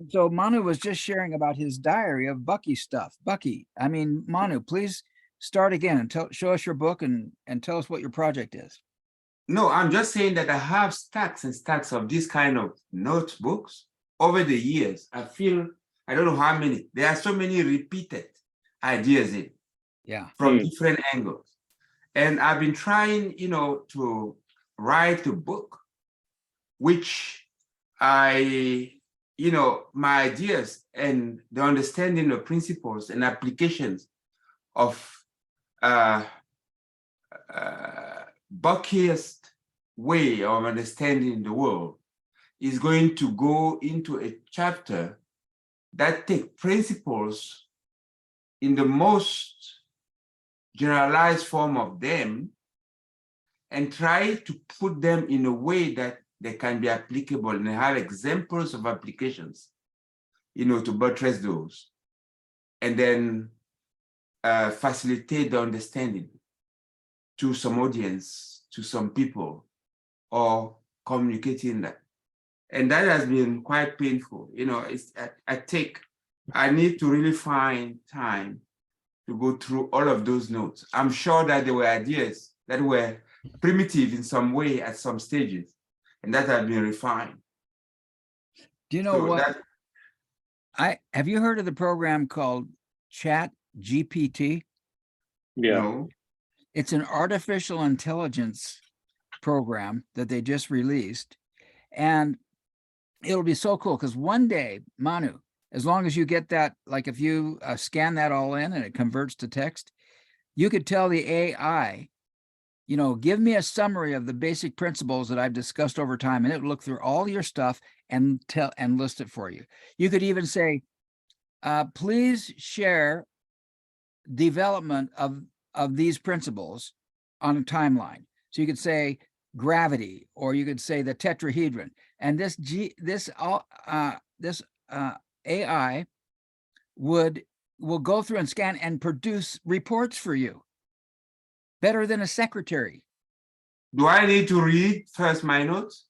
So Manu was just sharing about his diary of Bucky stuff. Bucky, I mean, Manu, please start again and show us your book and tell us what your project is. No, I'm just saying that I have stacks and stacks of this kind of notebooks over the years. I feel, I don't know how many. There are so many repeated ideas in from different angles. And I've been trying, to write a book, which my ideas and the understanding of principles and applications of Bucky's way of understanding the world is going to go into a chapter that take principles in the most generalized form of them and try to put them in a way that they can be applicable and have examples of applications, to buttress those, and then facilitate the understanding to some audience, to some people, or communicating that. And that has been quite painful. I need to really find time to go through all of those notes. I'm sure that there were ideas that were primitive in some way at some stages, and that have been refined. Do you know what? Have you heard of the program called Chat GPT? Yeah. No. It's an artificial intelligence program that they just released. And it'll be so cool because one day, Manu, as long as you get that, like if you scan that all in and it converts to text, you could tell the AI, give me a summary of the basic principles that I've discussed over time, and it would look through all your stuff and list it for you. You could even say, please share development of these principles on a timeline. So you could say gravity, or you could say the tetrahedron, and this AI will go through and scan and produce reports for you better than a secretary. Do I need to read first my notes?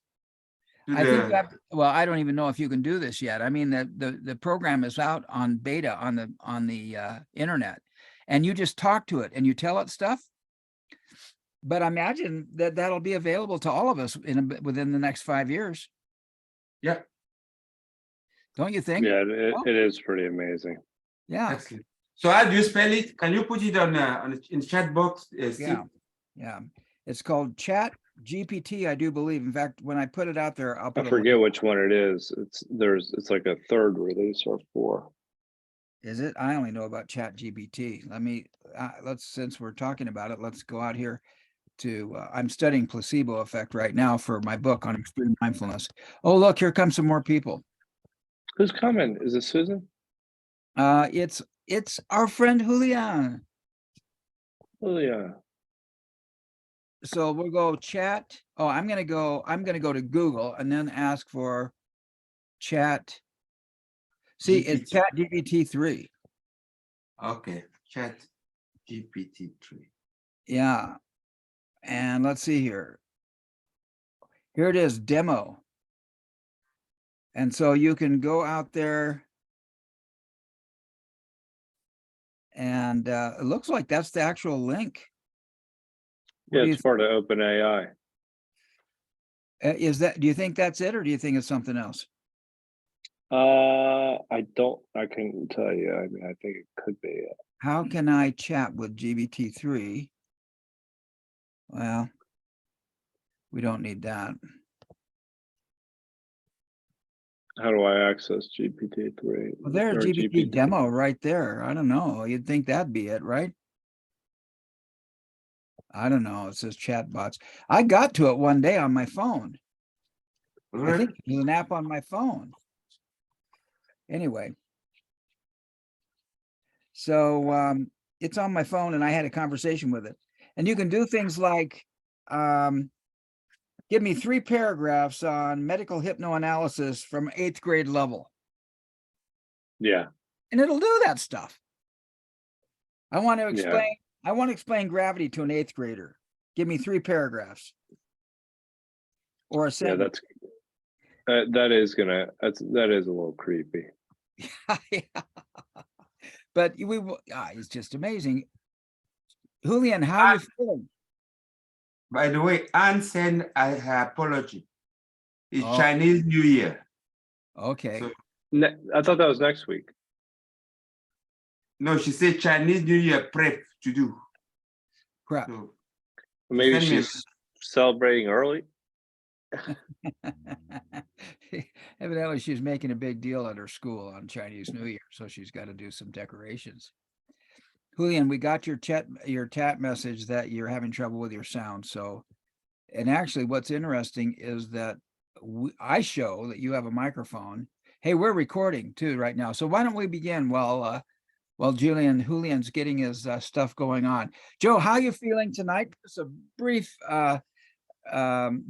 I think you have, well, I don't even know if you can do this yet. I mean, the program is out on beta on the internet, and you just talk to it and you tell it stuff. But I imagine that that'll be available to all of us within the next 5 years. Yeah. Don't you think? Yeah, it is pretty amazing. Yeah. Excellent. So how do you spell it? Can you put it in the chat box? Yeah. It's called Chat GPT, I do believe. In fact, when I put it out there, I'll put I forget which one it is. It's like a third release or 4. Is it? I only know about Chat GPT. Let me since we're talking about it, let's go out here to I'm studying placebo effect right now for my book on extreme mindfulness. Oh, look, here come some more people. Who's coming? Is it Susan? It's our friend Julián. Julián. So we'll go chat. Oh, I'm gonna go to Google and then ask for chat. See, it's Chat GPT 3. Okay, Chat GPT 3. Yeah. And let's see here. Here it is, demo. And so you can go out there and it looks like that's the actual link. Yeah, it's part of OpenAI. Do you think that's it, or do you think it's something else? I couldn't tell you. I mean, I think it could be it. How can I chat with GPT-3? Well, we don't need that. How do I access GPT-3? Well, there's GPT demo right there. I don't know. You'd think that'd be it, right? I don't know. It says chatbots. I got to it one day on my phone. I think there's an app on my phone. Anyway. So it's on my phone and I had a conversation with it. And you can do things like give me 3 paragraphs on medical hypnoanalysis from 8th grade level. Yeah. And it'll do that stuff. I want to explain gravity to an 8th grader. Give me 3 paragraphs. Or a sentence. That is that is a little creepy. But it's just amazing. Julian, how you feeling? By the way, Anne sent her apology. It's Oh. Chinese New Year. Okay. So, I thought that was next week. no, she said Chinese New Year prep to do. Crap. So, Maybe send me a- she's celebrating early. Evidently, she's making a big deal at her school on Chinese New Year, so she's got to do some decorations. Julian, we got your chat message that you're having trouble with your sound. So, and actually, what's interesting is that I show that you have a microphone. Hey, we're recording too right now. So why don't we begin while Julian's getting his stuff going on. Joe, how are you feeling tonight? Just a brief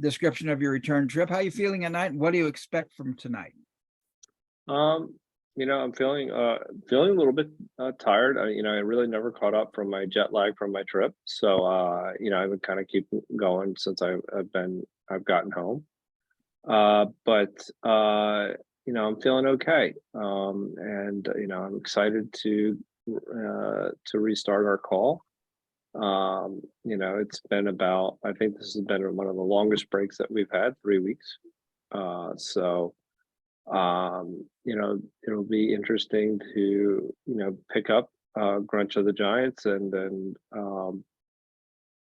description of your return trip. How are you feeling tonight? And what do you expect from tonight? I'm feeling a little bit tired. I really never caught up from my jet lag from my trip. So I've been kind of keep going since I've gotten home. But I'm feeling okay. And I'm excited to restart our call. It's been I think this has been one of the longest breaks that we've had, 3 weeks. It'll be interesting to, pick up Grunch of the Giants, and then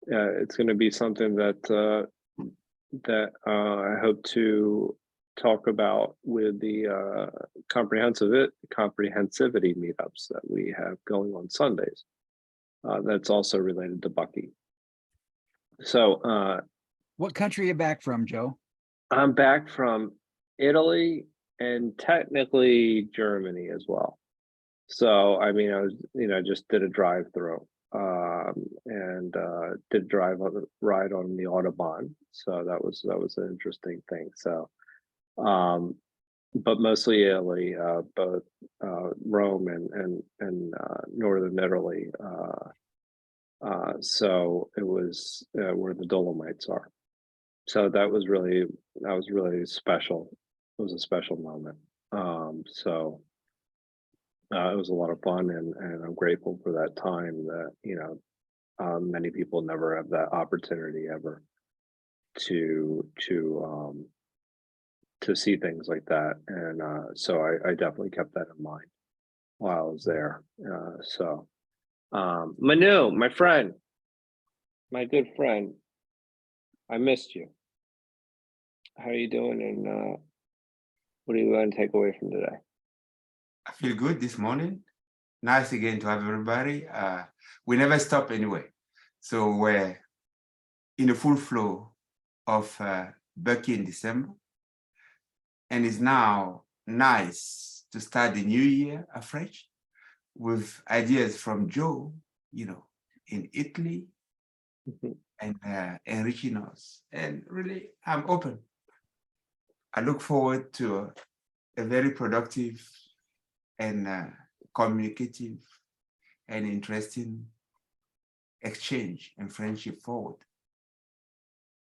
it's going to be something that I hope to talk about with the comprehensivity meetups that we have going on Sundays. That's also related to Bucky. So, what country are you back from, Joe? I'm back from Italy and technically Germany as well. So, I was, just did a drive-through and did a ride on the Autobahn. So that was an interesting thing. So, but mostly Italy, both Rome and northern Italy. So it was where the Dolomites are. So that was really special. It was a special moment. So it was a lot of fun, and I'm grateful for that time that, many people never have that opportunity ever to see things like that. And so I definitely kept that in mind while I was there. Manu, my friend, my good friend, I missed you. How are you doing? And what are you going to take away from today? I feel good this morning. Nice again to have everybody. We never stop anyway. So we're in the full flow of Bucky in December. And it's now nice to start the new year afresh with ideas from Joe, in Italy, and enriching us. And really, I'm open. I look forward to a very productive and communicative and interesting exchange and friendship forward.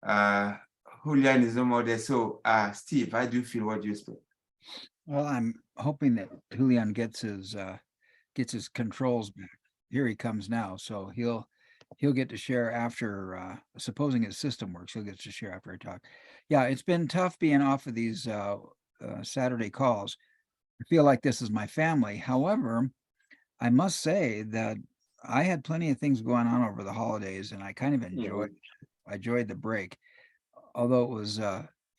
Julián is no more there. So, Steve, how do you feel? What do you expect? Well, I'm hoping that Julián gets his controls back. Here he comes now, so he'll get to share after. Supposing his system works, he'll get to share after I talk. Yeah, it's been tough being off of these Saturday calls. I feel like this is my family. However, I must say that I had plenty of things going on over the holidays, and I kind of enjoyed the break. Although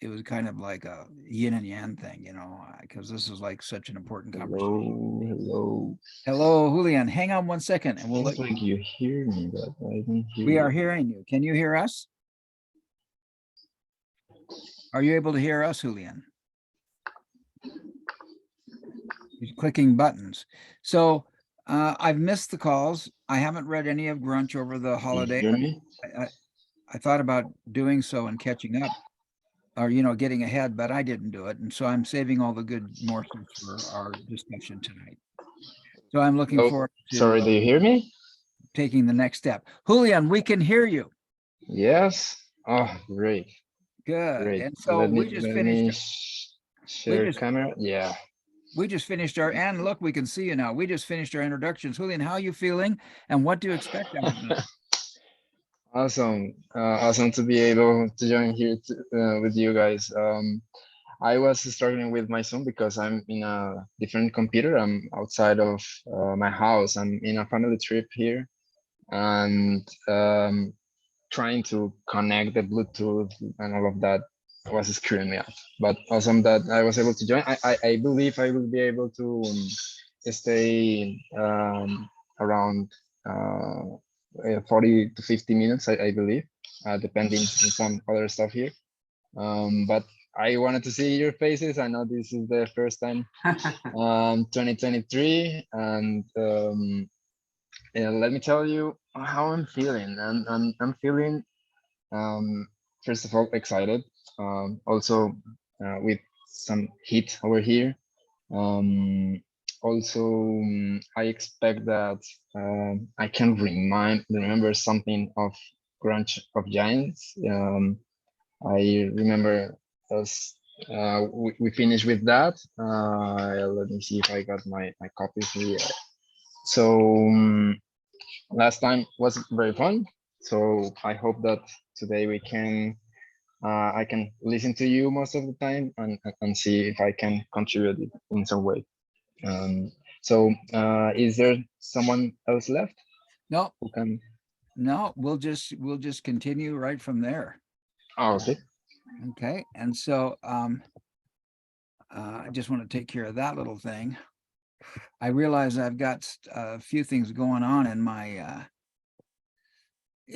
it was kind of like a yin and yang thing, because this is like such an important conversation. Hello, Julián. Hang on 1 second, and we'll Seems like you hear me, but I don't hear We you. are hearing you. Can you hear us? Are you able to hear us, Julián? He's clicking buttons. So I've missed the calls. I haven't read any of Grunch over the holiday. Can you hear me? I thought about doing so and catching up, or getting ahead, but I didn't do it, and so I'm saving all the good morsels for our discussion tonight. So I'm looking forward to Sorry, do you hear me? taking the next step. Julián, we can hear you. Yes. Oh, great. Good. Great. And so Let we me just let finished. me share just- camera. Yeah. We just finished our, and look, we can see you now. We just finished our introductions. Julian, how are you feeling and what do you expect out of them? Awesome. Awesome to be able to join here with you guys. I was struggling with my Zoom because I'm in a different computer. I'm outside of my house. I'm in a family trip here, and trying to connect the Bluetooth and all of that was screwing me up. But awesome that I was able to join. I believe I will be able to stay around 40 to 50 minutes, I believe, depending on some other stuff here. But I wanted to see your faces. I know this is the first time 2023, and yeah, let me tell you how I'm feeling. I'm feeling first of all excited. Also with some heat over here. Also, I expect that I can remember something of Grunch of Giants. I remember us. We finished with that. Let me see if I got my copies here. So last time was very fun. So I hope that today we can I can listen to you most of the time and see if I can contribute in some way. So is there someone else left No, who can? no, we'll just continue right from there. Oh, okay. Okay. And so I just want to take care of that little thing. I realize I've got a few things going on in my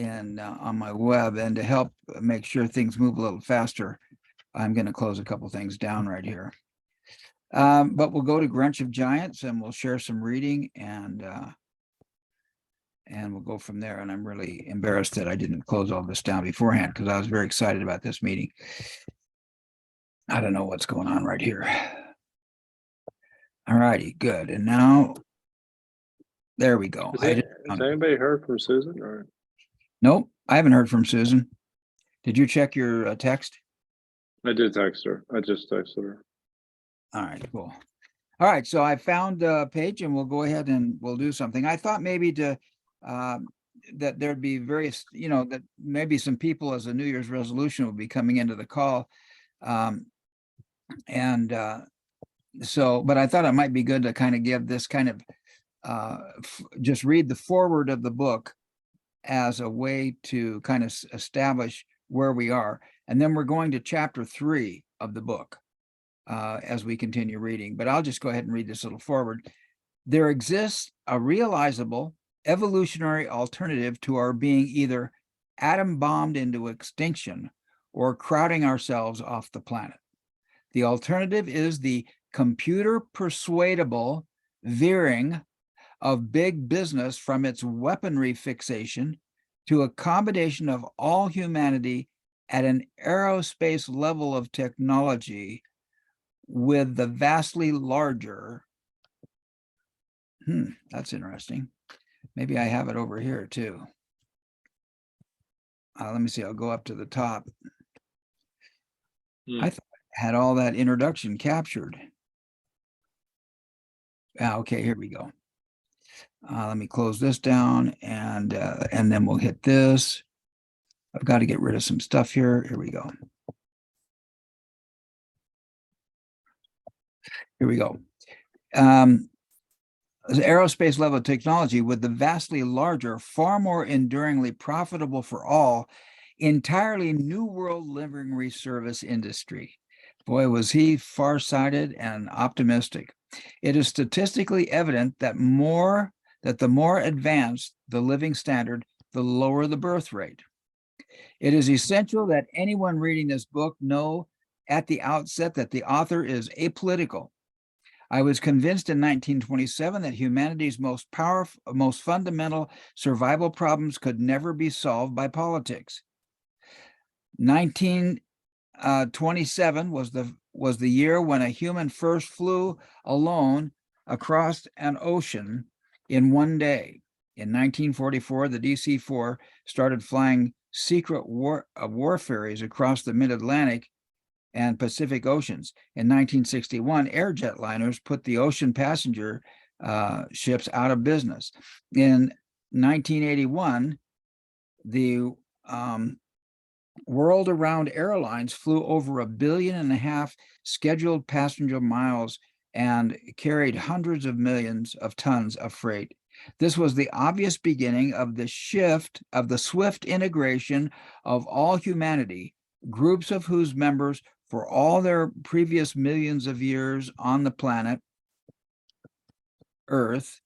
on my web, and to help make sure things move a little faster, I'm going to close a couple things down right here. But we'll go to Grunch of Giants and we'll share some reading, and we'll go from there. And I'm really embarrassed that I didn't close all this down beforehand because I was very excited about this meeting. I don't know what's going on right here. All righty, good. And now, there we go. Has anybody heard from Susan? Or Nope, I haven't heard from Susan. Did you check your text? I did text her. I just texted her. All right, cool. All right, so I found a page and we'll go ahead and we'll do something. I thought maybe to that there'd be various, that maybe some people as a New Year's resolution will be coming into the call. So, but I thought it might be good to kind of give this kind of just read the foreword of the book as a way to kind of establish where we are. And then we're going to chapter 3 of the book as we continue reading. But I'll just go ahead and read this little forward. There exists a realizable evolutionary alternative to our being either atom bombed into extinction or crowding ourselves off the planet. The alternative is the computer persuadable veering of big business from its weaponry fixation to accommodation of all humanity at an aerospace level of technology with the vastly larger. That's interesting. Maybe I have it over here too. Let me see, I'll go up to the top. I thought I had all that introduction captured. Okay, here we go. Let me close this down and then we'll hit this. I've got to get rid of some stuff here. Here we go. Here we go. Aerospace level technology with the vastly larger, far more enduringly profitable for all, entirely new world livery service industry. Boy, was he farsighted and optimistic. It is statistically evident that the more advanced the living standard, the lower the birth rate. It is essential that anyone reading this book know at the outset that the author is apolitical. I was convinced in 1927 that humanity's most fundamental survival problems could never be solved by politics. 1927 was the year when a human first flew alone across an ocean in one day. In 1944, the DC-4 started flying secret warfares across the mid-Atlantic and Pacific Oceans. In 1961, air jetliners put the ocean passenger ships out of business. In 1981, the world-around airlines flew over 1.5 billion scheduled passenger miles and carried hundreds of millions of tons of freight. This was the obvious beginning of the swift integration of all humanity, groups of whose members for all their previous millions of years on the planet Earth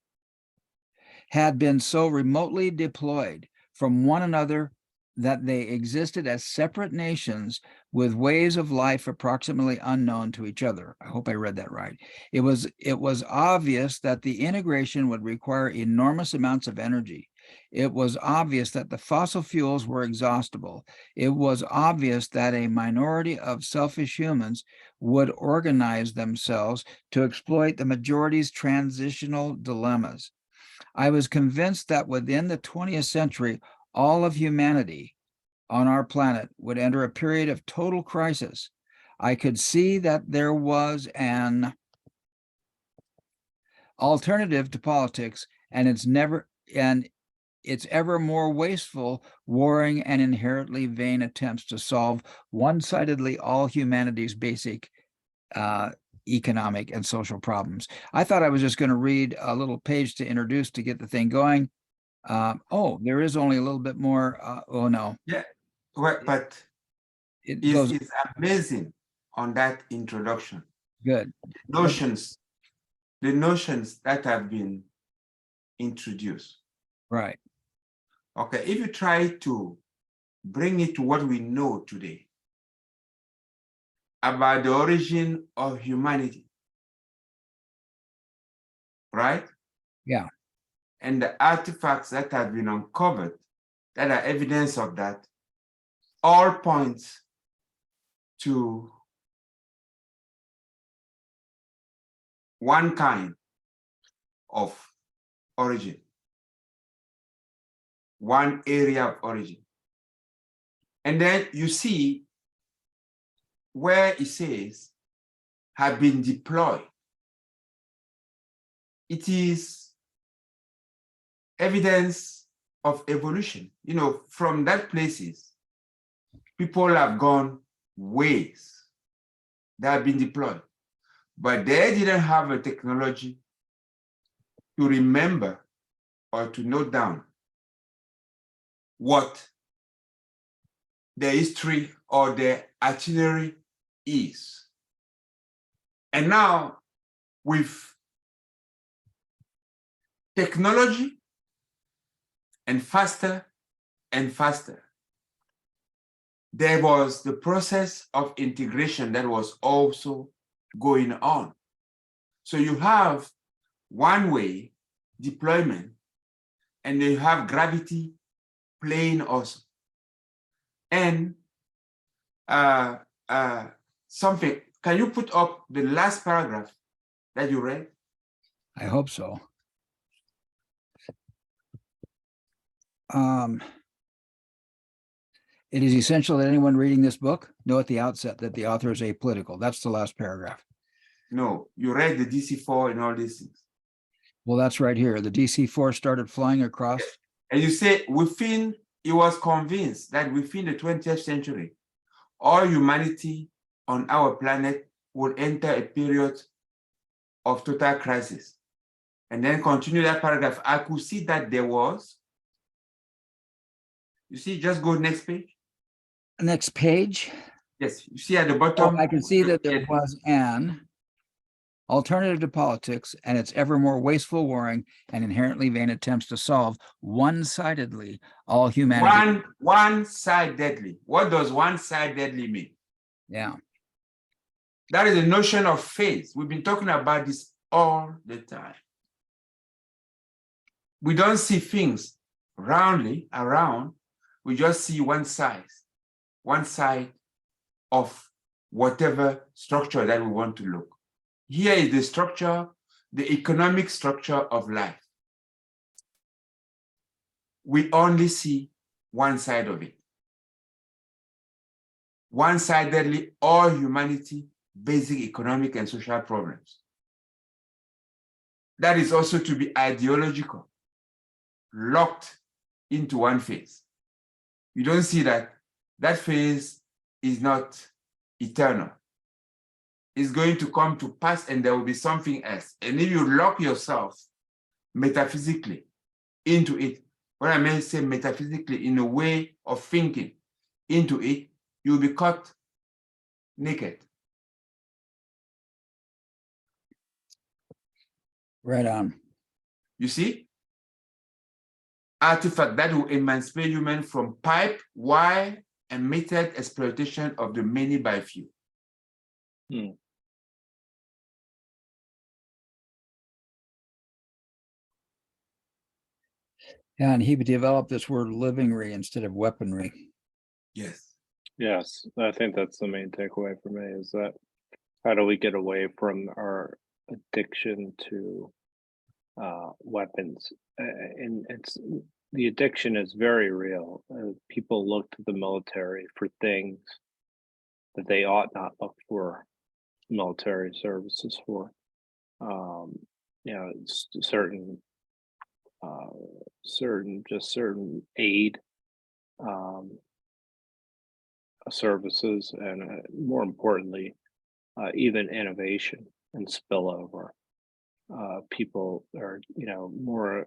had been so remotely deployed from one another that they existed as separate nations with ways of life approximately unknown to each other. I hope I read that right. It was obvious that the integration would require enormous amounts of energy. It was obvious that the fossil fuels were exhaustible. It was obvious that a minority of selfish humans would organize themselves to exploit the majority's transitional dilemmas. I was convinced that within the 20th century, all of humanity on our planet would enter a period of total crisis. I could see that there was an alternative to politics, and its ever more wasteful, warring, and inherently vain attempts to solve one-sidedly all humanity's basic economic and social problems. I thought I was just going to read a little page to introduce to get the thing going. Oh, there is only a little bit more. Oh no. Yeah, well, but it's amazing on that introduction. Good. The notions that have been introduced. Right. Okay, if you try to bring it to what we know today about the origin of humanity, right? Yeah. And the artifacts that have been uncovered that are evidence of that, all points to one kind of origin, one area of origin. And then you see where it says have been deployed. It is evidence of evolution. You know, from that places, people have gone ways that have been deployed, but they didn't have a technology to remember or to note down what the history or the itinerary is. And now with technology and faster, there was the process of integration that was also going on. So you have one-way deployment, and you have gravity playing also. And something, can you put up the last paragraph that you read? I hope so. It is essential that anyone reading this book know at the outset that the author is apolitical. That's the last paragraph. No, you read the DC-4 and all these things. Well, that's right here. The DC-4 started flying across. And you say he was convinced that within the 20th century, all humanity on our planet would enter a period of total crisis. And then continue that paragraph. I could see that there was. You see, just go next page. Next page. Yes, you see at the bottom. I can see that there was an alternative to politics and its ever more wasteful, warring, and inherently vain attempts to solve one-sidedly all humanity. One-sidedly. What does one-sidedly mean? Yeah. That is a notion of phase. We've been talking about this all the time. We don't see things roundly around. We just see one side of whatever structure that we want to look. Here is the structure, the economic structure of life. We only see one side of it. one-sidedly all humanity, basic economic and social problems. That is also to be ideological, locked into one phase. You don't see that that phase is not eternal. It's going to come to pass and there will be something else. And if you lock yourself metaphysically into it, what I may say metaphysically in a way of thinking into it, you'll be caught naked. Right on. You see? Artifact that will emancipate human from pipe, wire, and metered exploitation of the many by few. Hmm. Yeah, and he developed this word livingry instead of weaponry. Yes. Yes, I think that's the main takeaway for me is that how do we get away from our addiction to weapons? And it's the addiction is very real. People look to the military for things that they ought not look for military services for. You know, certain aid services, and more importantly, even innovation and spillover. People are, you know, more.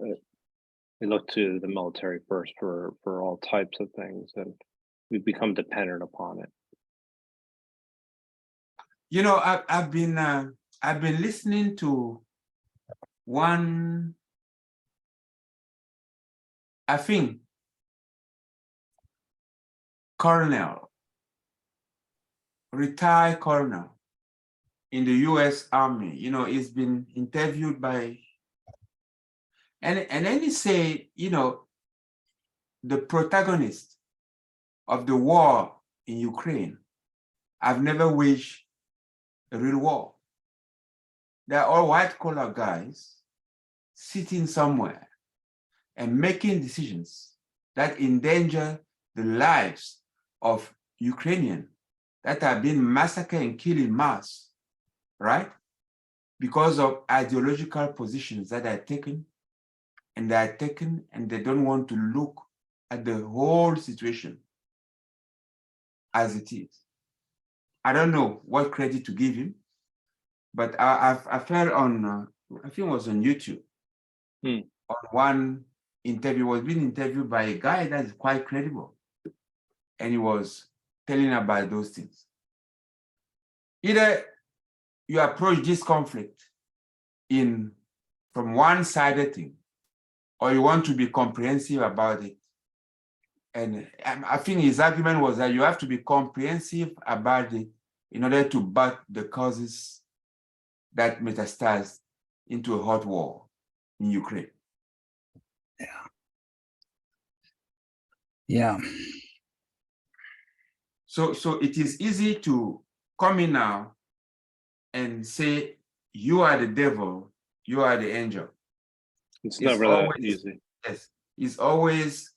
They look to the military first for all types of things, and we become dependent upon it. You know, I've been listening to one, I think, colonel, retired colonel in the US Army. You know, he's been interviewed by, and then he say, you know, the protagonist of the war in Ukraine have never waged a real war. They're all white collar guys sitting somewhere and making decisions that endanger the lives of Ukrainians that are being massacred and killed in mass, right? Because of ideological positions that are taken, and they don't want to look at the whole situation as it is. I don't know what credit to give him, but I felt on, I think it was on YouTube, on one interview, was being interviewed by a guy that is quite credible. And he was telling about those things. Either you approach this conflict from one-sided thing, or you want to be comprehensive about it. And I think his argument was that you have to be comprehensive about it in order to bat the causes that metastasize into a hot war in Ukraine. Yeah. So it is easy to come in now and say, you are the devil, you are the angel. It's never that easy. Yes, it's always,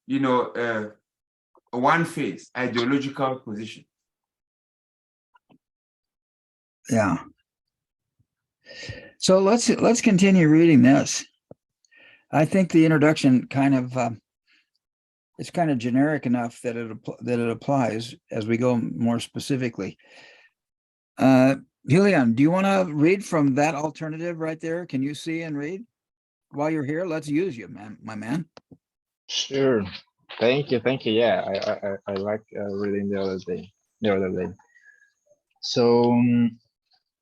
you know, a one-phase ideological position. Yeah. So let's continue reading this. I think the introduction kind of it's kind of generic enough that it applies as we go more specifically. Julián, do you want to read from that alternative right there? Can you see and read while you're here? Let's use you, man, my man. Sure. Thank you. Yeah, I like reading the other day. So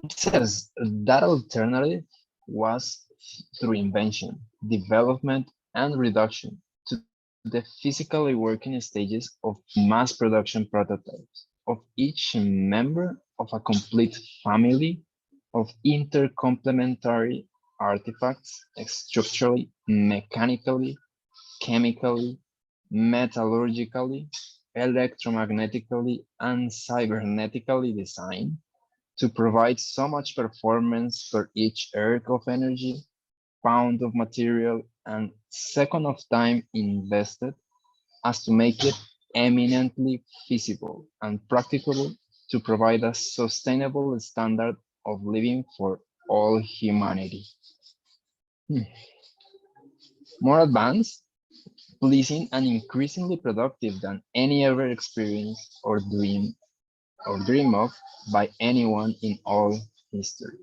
it says that alternative was through invention, development, and reduction to the physically working stages of mass production prototypes of each member of a complete family of intercomplementary artifacts structurally, mechanically, chemically, metallurgically, electromagnetically, and cybernetically designed to provide so much performance for each erg of energy, pound of material, and second of time invested as to make it eminently feasible and practicable to provide a sustainable standard of living for all humanity. More advanced, pleasing, and increasingly productive than any ever experienced or dream of by anyone in all history.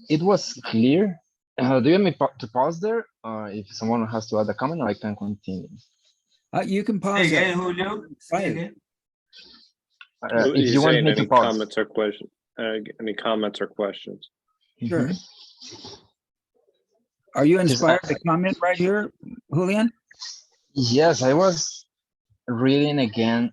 It was clear. Do you want me to pause there? If someone has to add a comment, or I can continue. You can Say pause it. again, Julio. Say Right. again. If He's you want saying me to any pause. comments or questions? Any comments or questions? Sure. Mhm. Are you Just, inspired to comment right here, Julian? Yes, I was reading again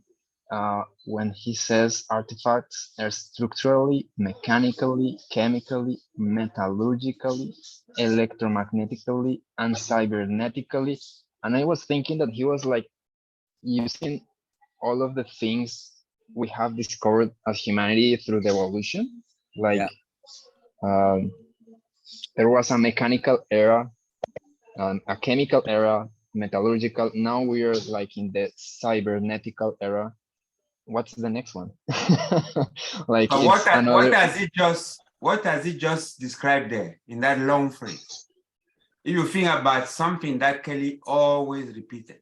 when he says artifacts are structurally, mechanically, chemically, metallurgically, electromagnetically, and cybernetically. And I was thinking that he was like using all of the things we have discovered as humanity through the evolution. Like there was a mechanical era, a chemical era, metallurgical. Now we are like in the cybernetical era. What's the next one? Like But it's another. what does it just describe there in that long phrase? If you think about something that Kelly always repeated,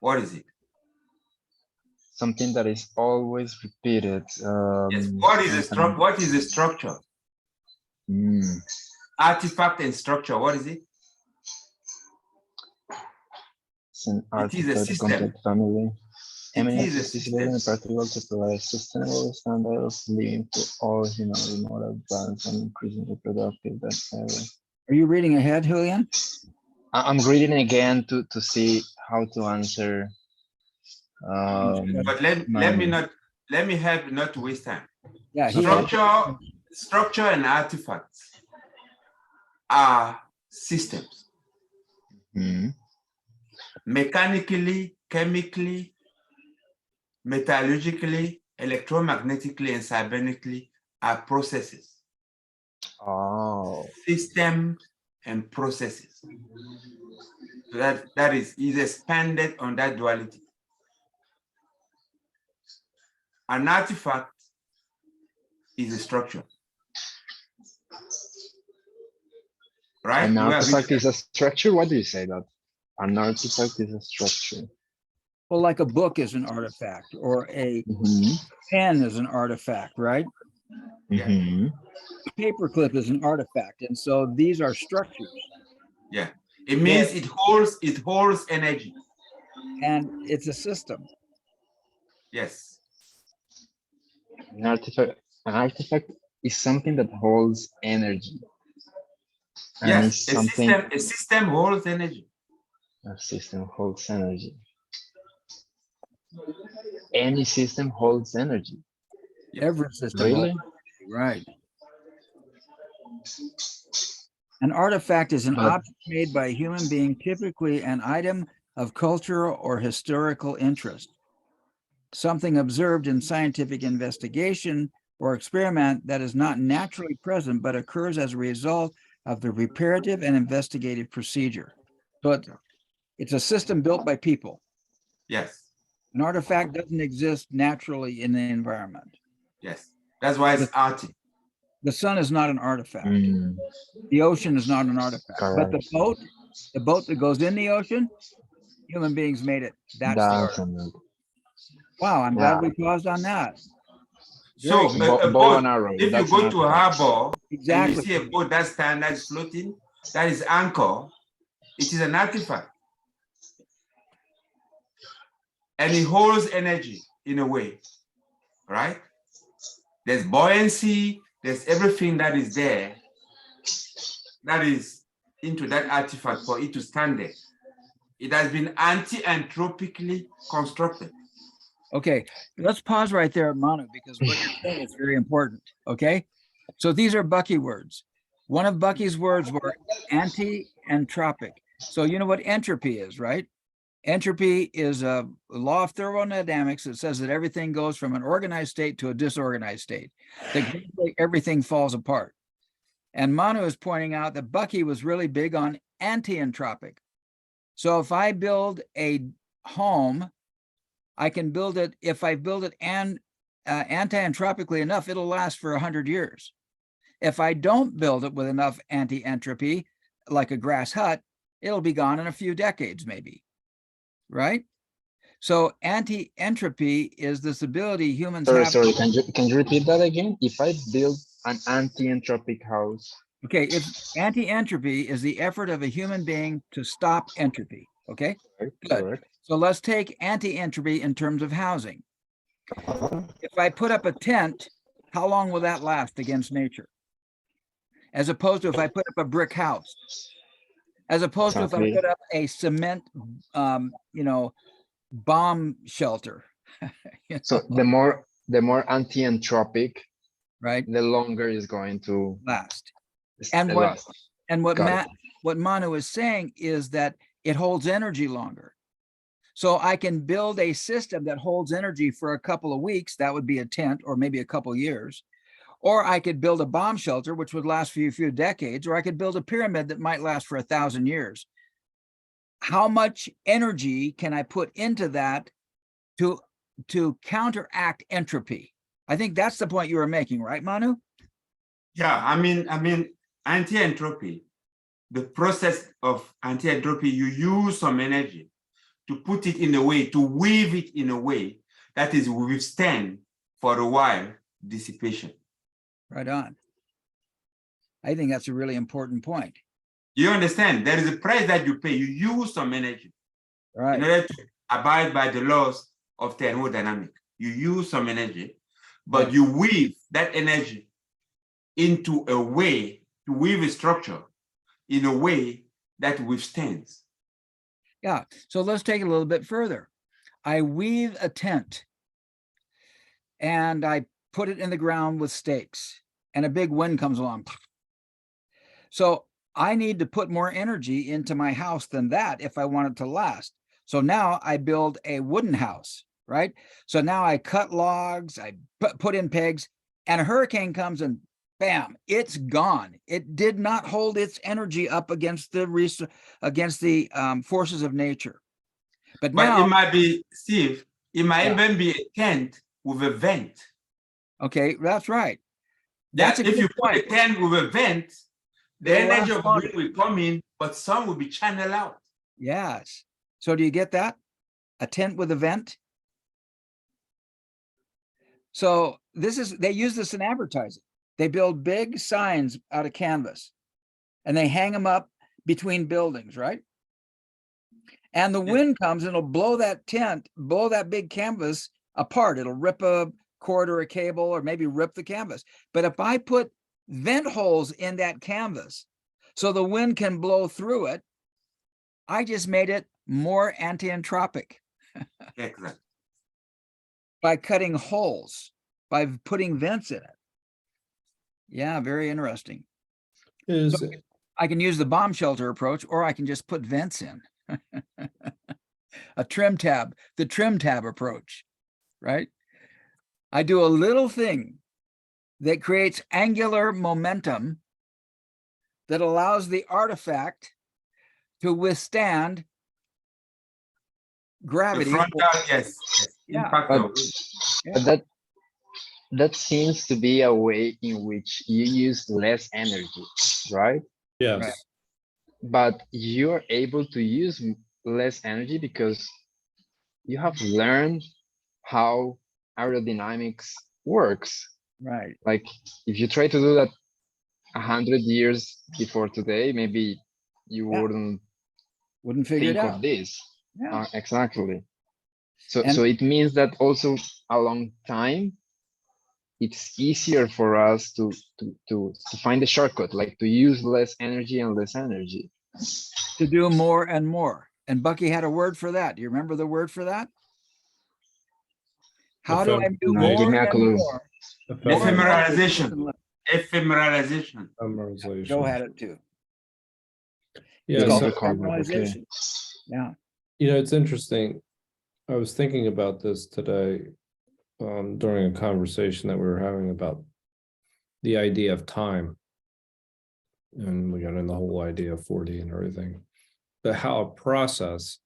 what is it? Something that is always repeated. Yes. What is the structure? Artifact and structure. What is it? It's an It is a artifact system. contact family. It Eminent is a feasible and system. practical to provide a sustainable standard of living for all humanity, more advanced and increasingly productive than ever. Are you reading ahead, Julian? I'm reading again to see how to answer. But let me help not to waste time. Yeah. Structure and artifacts are systems. Mechanically, chemically, metallurgically, electromagnetically, and cybernetically are processes. Oh. Systems and processes. So that is expanded on that duality. An artifact is a structure. Right? An artifact is a structure? Why do you say that? An artifact is a structure. Well, like a book is an artifact, or a pen is an artifact, right? Yeah. Paperclip is an artifact, and so these are structures. Yeah, it means it holds energy, and it's a system. Yes. An artifact is something that holds energy. And Yes, a system holds energy. A system holds energy. Any system holds energy. Yes. Every system. Really? Right. An artifact is an object made by a human being, typically an item of cultural or historical interest. Something observed in scientific investigation or experiment that is not naturally present, but occurs as a result of the reparative and investigative procedure. So it's a system built by people. Yes. An artifact doesn't exist naturally in the environment. Yes. That's why it's arty. The sun is not an artifact. The ocean is not an artifact. Correct. But the boat that goes in the ocean, human beings made it. That's the artifact. Wow, I'm glad we paused on that. So a boat, if you go to a harbor and you see a boat that's floating, that is anchor, it is an artifact. And it holds energy in a way, right? There's buoyancy, there's everything that is there that is into that artifact for it to stand there. It has been anti-anthropically constructed. Okay, let's pause right there, Manu, because what you're saying is very important, okay? So these are Bucky words. One of Bucky's words were anti-anthropic. So you know what entropy is, right? Entropy is a law of thermodynamics that says that everything goes from an organized state to a disorganized state. That everything falls apart. And Manu is pointing out that Bucky was really big on anti-anthropic. So if I build a home, I can build it, if I build it and anti-entropically enough, it'll last for 100 years. If I don't build it with enough anti-entropy, like a grass hut, it'll be gone in a few decades, maybe, right? So anti-entropy is this ability humans Sorry, have. sorry. Can you repeat that again? If I build an anti-entropic house, Okay, it's anti-entropy is the effort of a human being to stop entropy. Okay, right? good. Correct. So let's take anti-entropy in terms of housing. If I put up a tent, how long will that last against nature? As opposed to if I put up a brick house, as opposed to if I Exactly. put up a cement, bomb shelter. So the more anti-entropic, right, the longer is going to last. And last. what Manu is saying is that it holds energy longer. So I can build a system that holds energy for a couple of weeks. That would be a tent, or maybe a couple of years. Or I could build a bomb shelter, which would last for a few decades, or I could build a pyramid that might last for 1,000 years. How much energy can I put into that to counteract entropy? I think that's the point you were making, right, Manu? Yeah, I mean, anti-entropy, the process of anti-entropy, you use some energy to put it in a way, to weave it in a way that is withstand for a while dissipation. Right on. I think that's a really important point. You understand? There is a price that you pay. You use some energy Right. in order to abide by the laws of thermodynamics. You use some energy, but Right. you weave that energy into a way, to weave a structure in a way that withstands. Yeah. So let's take it a little bit further. I weave a tent and I put it in the ground with stakes, and a big wind comes along. So I need to put more energy into my house than that if I want it to last. So now I build a wooden house, right? So now I cut logs, I put in pegs, and a hurricane comes and bam, it's gone. It did not hold its energy up against the forces of nature. But But now, it might be, Steve, it might Yeah. even be a tent with a vent. okay, that's right. Yeah, That's a if good you put a point. tent with a vent, the It'll energy last of the longer. wind will come in, but some will be channeled out. Yes. So do you get that? A tent with a vent? So they use this in advertising. They build big signs out of canvas and they hang them up between buildings, right? And the Yeah. wind comes and it'll blow that tent, blow that big canvas apart. It'll rip a cord or a cable, or maybe rip the canvas. But if I put vent holes in that canvas so the wind can blow through it, I just made it more anti-entropic Exactly. by cutting holes, by putting vents in it. Yeah, very interesting. Is I can use the bomb shelter approach, or I can just put vents in. A trim tab, the trim tab approach, right? I do a little thing that creates angular momentum that allows the artifact to withstand The gravity. frontal, yes. Yeah. Impact But, of but that seems to be a way in which you use less energy, right? yes, Right. But you're able to use less energy because you have learned how aerodynamics works. Right. Like if you try to do that 100 years before today, maybe you Yeah. wouldn't Figure it think out. of this. Yeah. Exactly. So And- so it means that also along time, it's easier for us to find a shortcut, like to use less energy and less energy. To do more and more. And Bucky had a word for that. Do you remember the word for that? How do I do No, more give me a and clue. more? More and more with less ephemeralization. and less? Ephemeralization. Joe had it too. yeah. It's called So, ephemeralization. Yeah. it's interesting. I was thinking about this today during a conversation that we were having about the idea of time, and we got in the whole idea of 40 and everything. how a process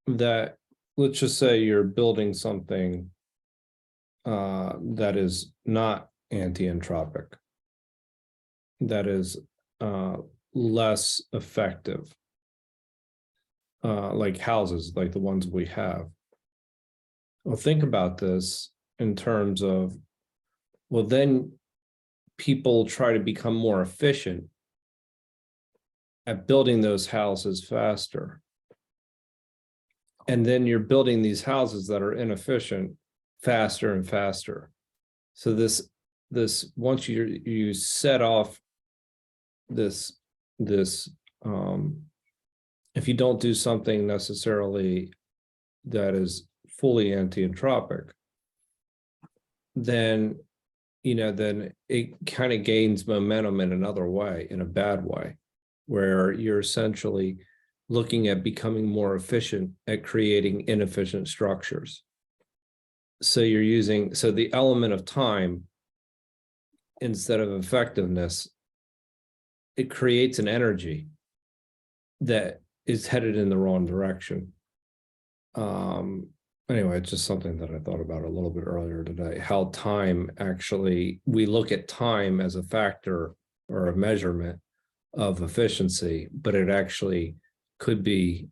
that, let's just say you're building something that is not anti-entropic, that is less effective, like houses, like the ones we have. Well, think about this in terms of, well, then people try to become more efficient at building those houses faster. And then you're building these houses that are inefficient faster and faster. So this once you set off this if you don't do something necessarily that is fully anti-entropic, then then it kind of gains momentum in another way, in a bad way, where you're essentially looking at becoming more efficient at creating inefficient structures. So you're using, so the element of time instead of effectiveness, it creates an energy that is headed in the wrong direction. Anyway, it's just something that I thought about a little bit earlier today, how time actually, we look at time as a factor or a measurement of efficiency, but it actually could be,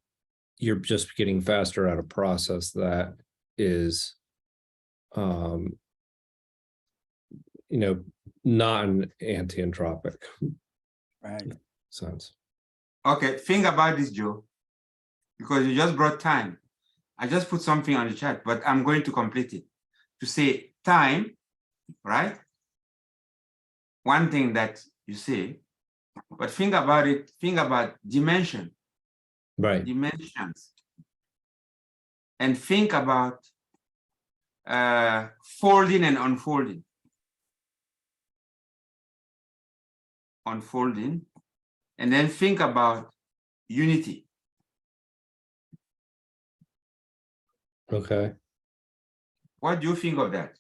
you're just getting faster at a process that is, non-anti-entropic. Right. Sense. Okay, think about this, Joe, because you just brought time. I just put something on the chat, but I'm going to complete it. To say time, right? One thing that you say, but think about it, think about dimension. Right. Dimensions. And think about folding and unfolding. Unfolding. And then think about unity. Okay. What do you think of that?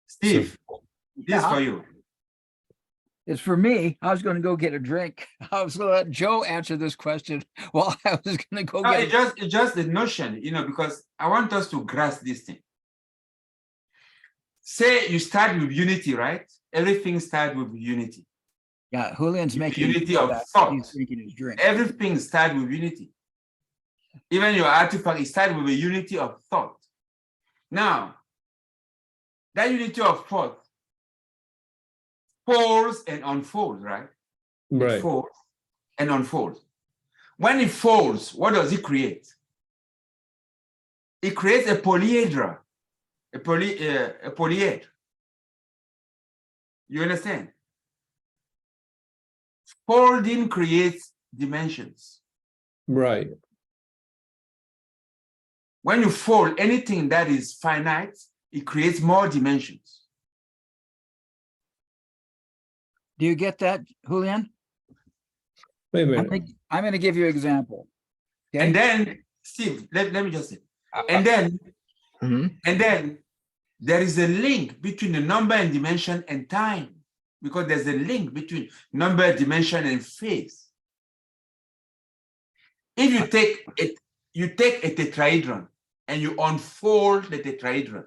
Steve, this is for you. It's for me. I was going to go get a drink. I was going to let Joe answer this question while I was going to go No, get it's just the notion, because I want us to grasp this thing. Say you start with unity, right? Everything starts with unity. Yeah, Julian's making Unity of thought. He's drinking his drink. Everything starts with unity. Even your artifact, it starts with a unity of thought. Now, that unity of thought folds and unfolds, right? Right. It folds and unfolds. When it folds, what does it create? It creates a polyhedra, a polyhed. You understand? Folding creates dimensions. Right. When you fold anything that is finite, it creates more dimensions. Do you get that, Julian? Wait a minute. I'm going to give you an example. Okay? And then, Steve, let me just say, and then there is a link between the number and dimension and time, because there's a link between number, dimension, and phase. If you take a tetrahedron and you unfold the tetrahedron,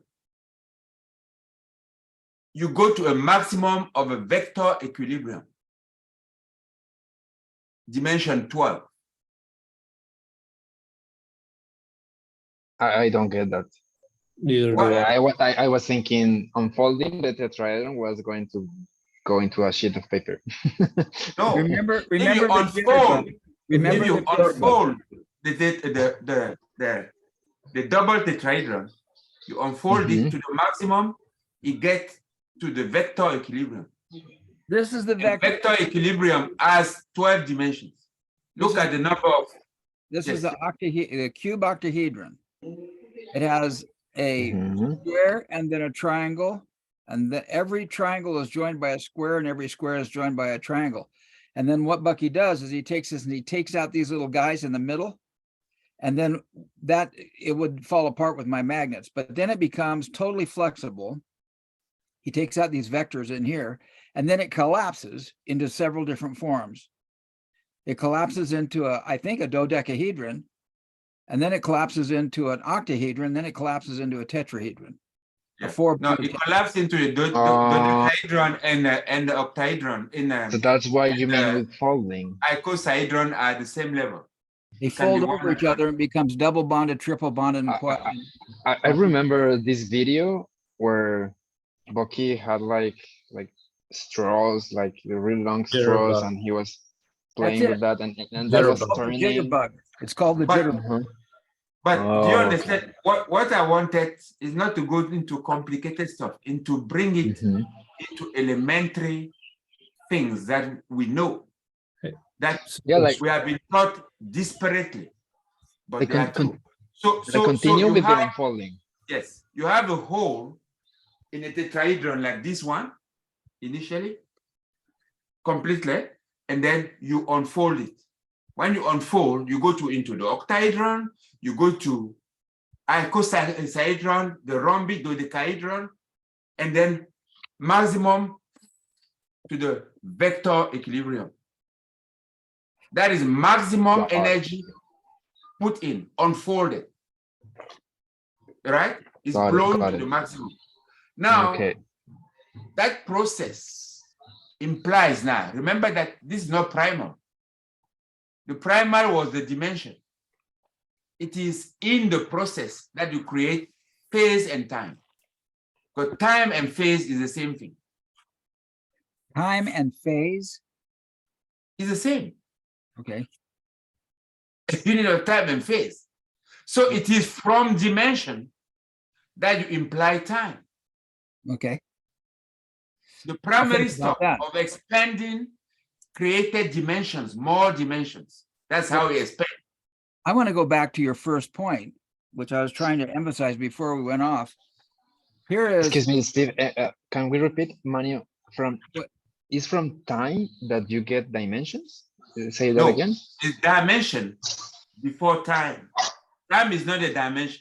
you go to a maximum of a vector equilibrium, dimension 12. I don't get that. Neither do Well, I. I was thinking unfolding the tetrahedron was going to go into a sheet of paper. No, Remember if you the unfold, remember if you the jitterbug. unfold the double tetrahedron, you unfold it to the maximum, it gets to the vector equilibrium. This is the And vector. vector equilibrium has 12 dimensions. Look at the number of. This Yes. is the cube octahedron. It has a Mhm. square and then a triangle, and then every triangle is joined by a square, and every square is joined by a triangle. And then what Bucky does is he takes this and he takes out these little guys in the middle, and then that it would fall apart with my magnets, but then it becomes totally flexible. He takes out these vectors in here, and then it collapses into several different forms. it collapses into I think a dodecahedron, and then it collapses into an octahedron, then it collapses into a tetrahedron. Yeah. Four No, point it collapsed into a dodecahedron and the octahedron in So that's why you mean the with folding. icosahedron are the same level. They Can be fold one over at each a other and becomes double bonded, triple bonded, and I remember this video where Bucky had like straws, like the really long straws, Jitterbug. and he was That's playing it. with that, and that was Jitterbug. turning. Jitterbug. It's called the But- jitterbug. Uh-huh. But do you Oh, understand what I wanted is not to go into complicated stuff, and to bring it Mhm. into elementary things that we know, Hey. that Yeah, like we have been taught disparately, but Like they are con- true. So continue you with the have, unfolding. yes, you have a hole in a tetrahedron like this one initially, completely, and then you unfold it. When you unfold, you go into the octahedron, you go to icosahedron, the rhombic dodecahedron, and then maximum to the vector equilibrium. That is maximum Wow. energy put in, unfolded. Right? It's Got it, blown got to it. the maximum. Now, Okay. that process implies now, remember that this is not primal. The primal was the dimension. It is in the process that you create phase and time. Because time and phase is the same thing. Time and phase. It's the same. Okay. Unit of time and phase. So it is from dimension that you imply time. Okay. The primary think about stuff that. of expanding created dimensions, more dimensions. That's how we expand. I want to go back to your first point, which I was trying to emphasize before we went off. Here is Excuse me, Steve. Can we repeat, Manu? From What? is from time that you get dimensions? Say that No. again. It's dimension before time. Time is not a dimension.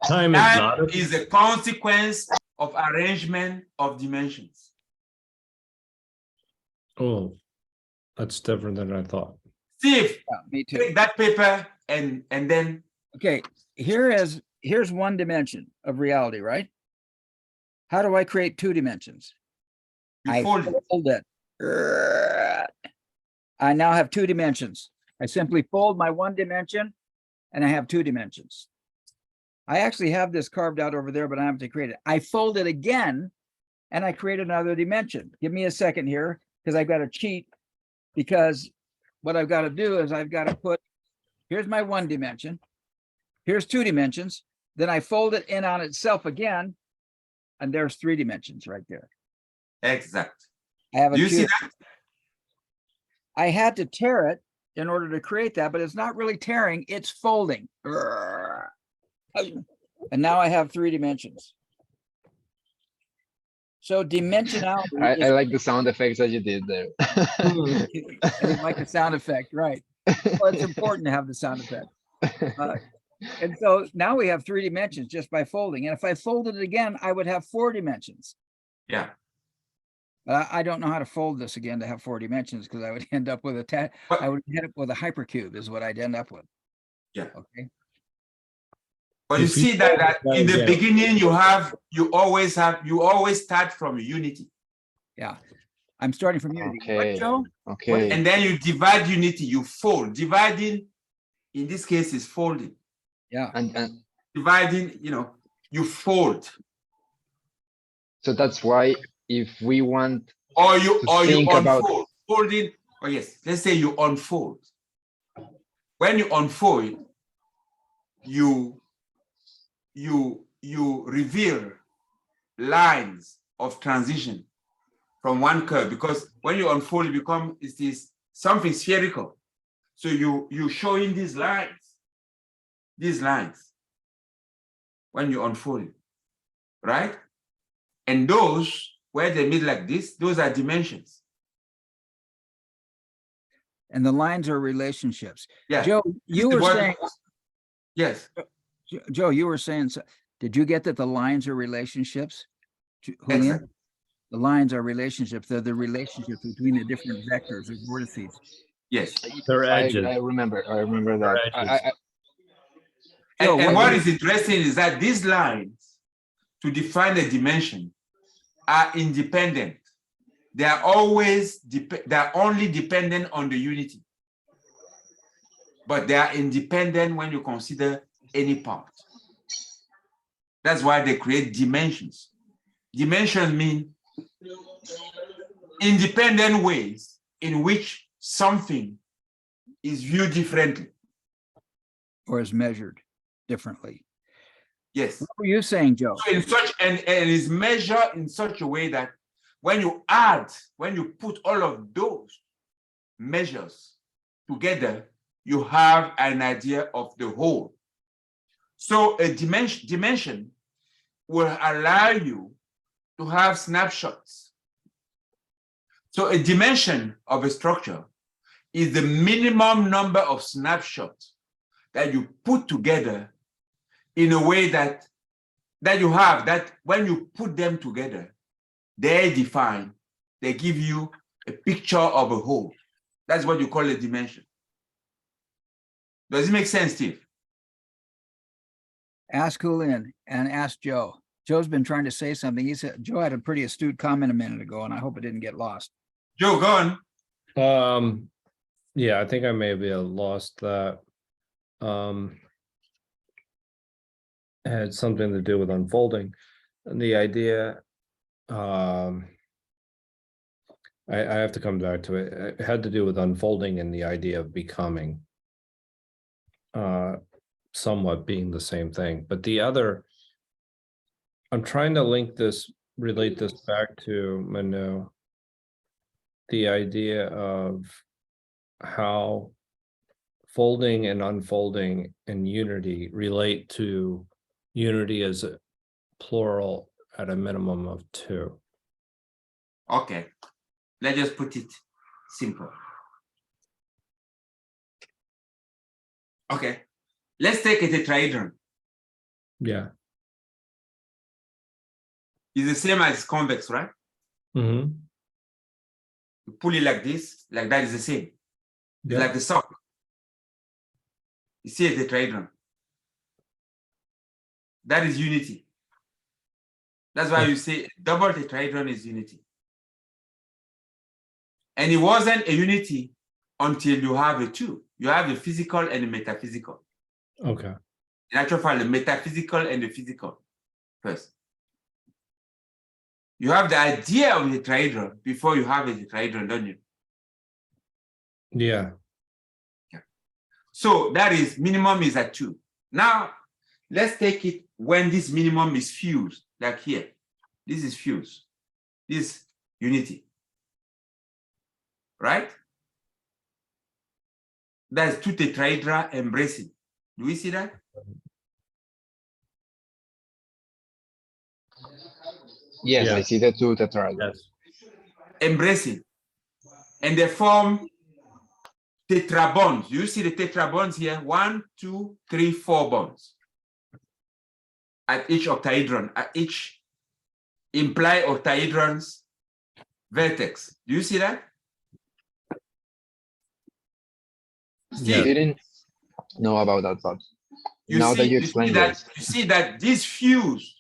Time is Time not. is a consequence of arrangement of dimensions. Oh, that's different than I thought. Steve, yeah, me too. take that paper and then Okay, here's one dimension of reality, right? How do I create two dimensions? you I fold it. fold it. I now have two dimensions. I simply fold my one dimension and I have two dimensions. I actually have this carved out over there, but I have to create it. I fold it again and I create another dimension. Give me a second here because I've got to cheat, because what I've got to do is I've got to put, here's my one dimension. Here's two dimensions. Then I fold it in on itself again. And there's three dimensions right there. Exact. I have a Do you see cube. that? I had to tear it in order to create that, but it's not really tearing, it's folding. And now I have three dimensions. So dimensionality I is, like the sound effects that you did there. I didn't like the sound effect, right? Well, it's important to have the sound effect. And so now we have three dimensions just by folding. And if I folded it again, I would have four dimensions. Yeah. But I don't know how to fold this again to have four dimensions, because I would end up with But- I would end up with a hypercube is what I'd end up with. Yeah. Okay. But you If you see that fold it in the down. beginning, you always start from unity. Yeah. I'm starting from unity. What, Okay. Joe? Okay. And then you divide unity, you fold. Dividing, in this case, is folding. Yeah. And Dividing, you fold. so that's why if we want Or you think about- unfold. Folding, oh yes, let's say you unfold. When you unfold, you reveal lines of transition from one curve, because when you unfold, it is something spherical. So you showing these lines when you unfold it, right? And those where they meet like this, those are dimensions. And the lines are relationships. Yeah. Joe, you were saying, Yes. Joe, you were saying, did you get that the lines are relationships? Julian? Exactly. The lines are relationships. They're the relationships between the different vectors or vortices. Yes. They're edges. I remember They're that. edges. Joe, And what what is interesting is that these lines to define a dimension are independent. They are always, they are only dependent on the unity. But they are independent when you consider any part. That's why they create dimensions. Dimensions mean independent ways in which something is viewed differently. or is measured differently? Yes. What were you saying, Joe? So in such and is measured in such a way that when you add, when you put all of those measures together, you have an idea of the whole. So a dimension will allow you to have snapshots. So a dimension of a structure is the minimum number of snapshots that you put together in a way that you have, that when you put them together, they define, they give you a picture of a whole. That's what you call a dimension. Does it make sense, Steve? Ask Julian and ask Joe. Joe's been trying to say something. He said Joe had a pretty astute comment a minute ago, and I hope it didn't get lost. Joe, go on. Yeah, I think I may have lost that. It had something to do with unfolding, and the idea. I have to come back to it. It had to do with unfolding and the idea of becoming. Somewhat being the same thing, but the other. I'm trying to relate this back to Manu. The idea of how folding and unfolding and unity relate to unity as a plural at a minimum of 2. Okay, let's just put it simple. Okay, let's take a tetrahedron. Yeah. It's the same as convex, right? Mm-hmm. You pull it like this, like that is the same. It's Yeah. like the sock. You see a tetrahedron. That is unity. That's why you say double tetrahedron is unity. And it wasn't a unity until you have a 2. You have the physical and the metaphysical. Okay. In actual fact, the metaphysical and the physical first. You have the idea of the tetrahedron before you have a tetrahedron, don't you? Yeah. So that is minimum is at 2. Now, let's take it when this minimum is fused, like here. This is fused. This unity. Right? That's 2 tetrahedra embracing. Do we see that? Yes, I Yes. see the 2 tetrahedrons. Yes. Embracing. And they form tetrabonds. You see the tetrabonds here? 1, 2, 3, 4 bonds. At each octahedron, at each implied octahedron's vertex. Do you see that? I Steve, didn't know about that, but you now see, that you explained this, you see that this fused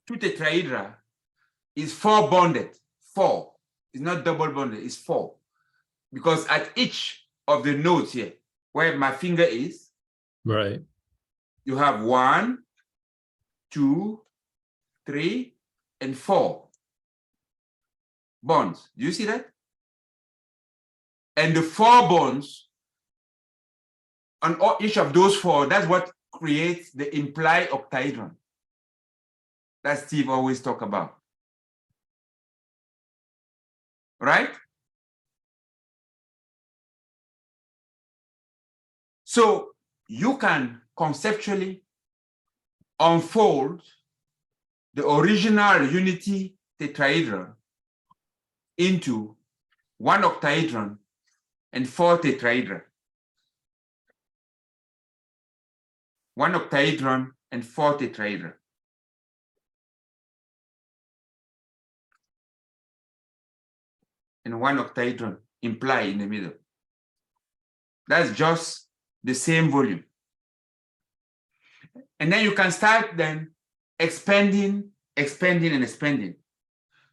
2 tetrahedra is 4 bonded. 4. It's not double bonded, it's 4. Because at each of the nodes here, where my finger is, Right. you have 1, 2, 3, and 4 bonds. Do you see that? And the 4 bonds on each of those 4, that's what creates the implied octahedron that Steve always talk about. Right? So you can conceptually unfold the original unity tetrahedron into 1 octahedron and 4 tetrahedra. 1 octahedron and 4 tetrahedra. And 1 octahedron imply in the middle. That's just the same volume. And then you can start then expanding, expanding, and expanding.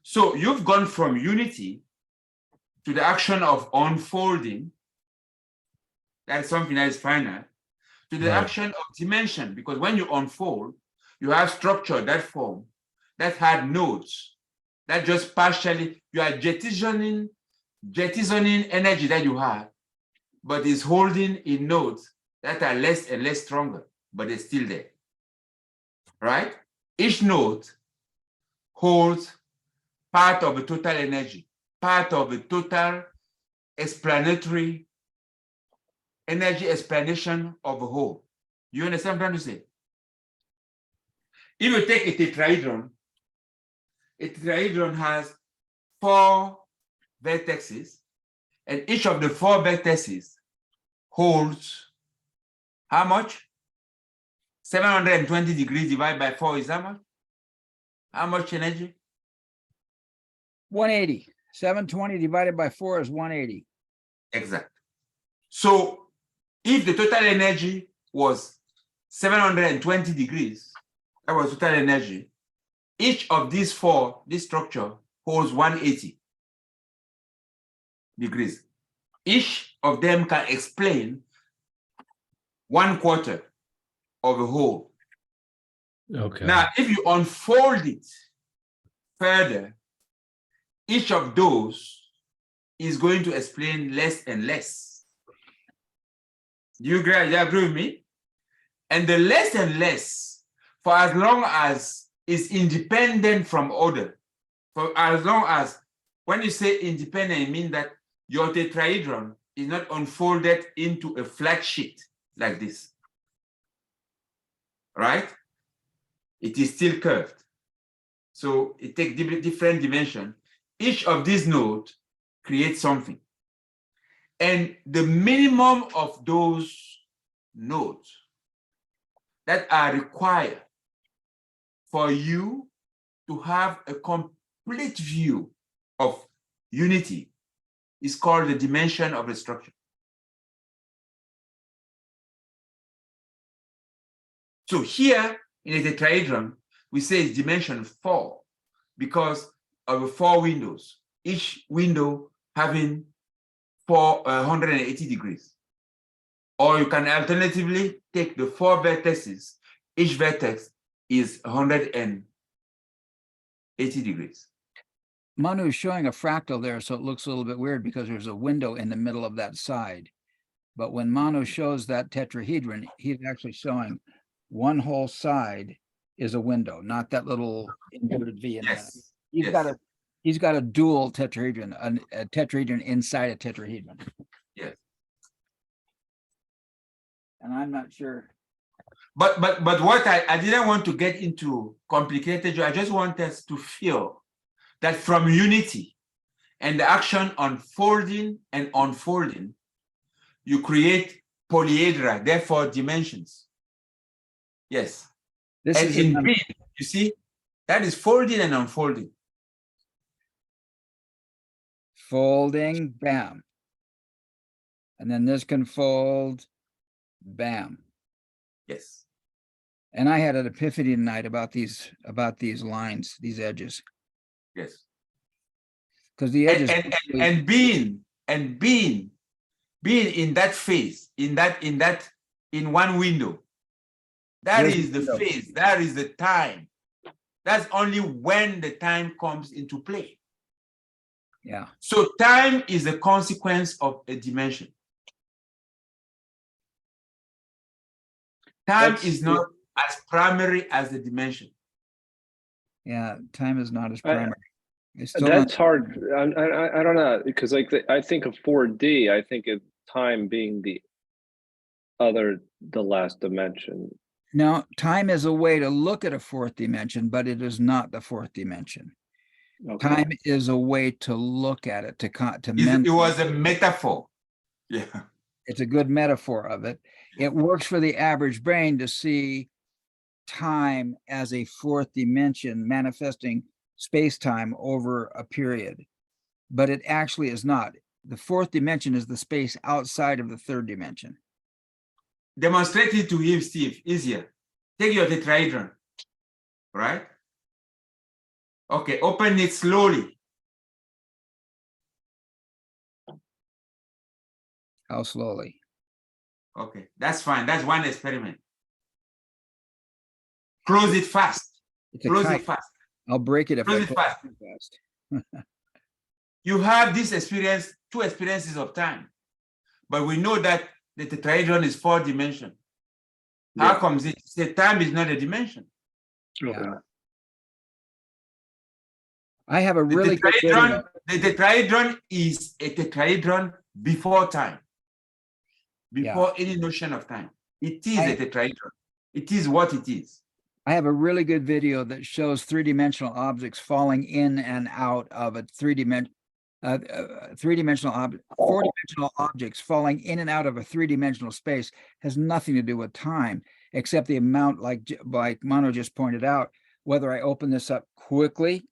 So you've gone from unity to the action of unfolding. That's something that is finite. To the Right. action of dimension, because when you unfold, you have structure that form that had nodes that just partially, you are jettisoning energy that you have, but is holding in nodes that are less and less stronger, but they're still there, right? Each node holds part of the total energy, part of the total explanatory energy explanation of a whole. You understand what I'm trying to say? If you take a tetrahedron has 4 vertices, and each of the 4 vertices holds how much? 720 degrees divided by 4 is how much? How much energy? 180. 720 divided by 4 is 180. Exact. So if the total energy was 720 degrees, that was total energy, each of these 4, this structure holds 180 degrees. Each of them can explain 1/4 of a whole. Okay. Now, if you unfold it further, each of those is going to explain less and less. Do you agree with me? And the less and less, for as long as it's independent from order, for as long as, when you say independent, it means that your tetrahedron is not unfolded into a flat sheet like this, right? It is still curved. So it takes different dimension. Each of these nodes creates something. And the minimum of those nodes that are required for you to have a complete view of unity is called the dimension of the structure. So here in a tetrahedron, we say it's dimension 4 because of the 4 windows, each window having 180 degrees. Or you can alternatively take the 4 vertices, each vertex is 180 degrees. Manu is showing a fractal there, so it looks a little bit weird because there's a window in the middle of that side. But when Manu shows that tetrahedron, he's actually showing one whole side is a window, not that little inverted V in there. Yes. He's got a dual tetrahedron, a tetrahedron inside a tetrahedron. Yes. And I'm not sure. But what I didn't want to get into complicated, I just want us to feel that from unity and the action unfolding and unfolding, you create polyhedra, therefore dimensions. Yes. This and is in B, you see, that is folding and unfolding. folding, bam. And then this can fold, bam. Yes. And I had an epiphany tonight about these lines, these edges. Yes. Because the edges and being in that phase, in one window, that Where's is the the window? phase, that is the time. That's only when the time comes into play. Yeah. So time is a consequence of a dimension. Time is not as primary as the dimension. Yeah, time is not as primary. It's still That's hard. I don't know, because like I think of 4D, I think of time being the last dimension. Now, time is a way to look at a fourth dimension, but it is not the fourth dimension. Okay. Time is a way to look at it, It was a metaphor. Yeah. It's a good metaphor of it. It works for the average brain to see time as a fourth dimension manifesting space-time over a period, but it actually is not. the fourth dimension is the space outside of the third dimension. Demonstrate it to him, Steve, easier. Take your tetrahedron, right? Okay, open it slowly. How slowly? Okay, that's fine. That's one experiment. Close it fast. It's a Close kite. it fast. I'll break it if Close I it close fast. it too fast. You have this experience, two experiences of time, but we know that the tetrahedron is 4 dimension. How Yeah. comes it? The time is not a dimension. Okay. I have a The really good tetrahedron, video. the tetrahedron is a tetrahedron before time, before any notion of time. It is a tetrahedron. It is what it is. I have a really good video that shows three-dimensional objects falling in and out of a four-dimensional objects falling in and out of a three-dimensional space has nothing to do with time, except the amount, like Manu just pointed out, whether I open this up quickly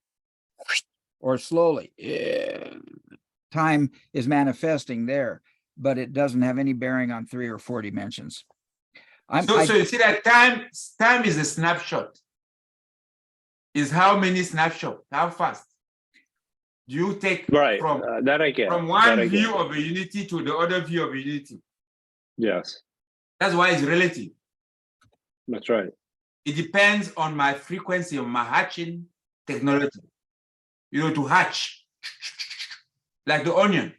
or slowly. Time is manifesting there, but it doesn't have any bearing on 3 or 4 dimensions. So you see that time is a snapshot. Is how many snapshots? How fast? Do you take Right. from That I get. from That one I get. view of a unity to the other view of a unity? Yes, That's why it's relative. that's right. It depends on my frequency of my hatching technology. You know, to hatch like the onion.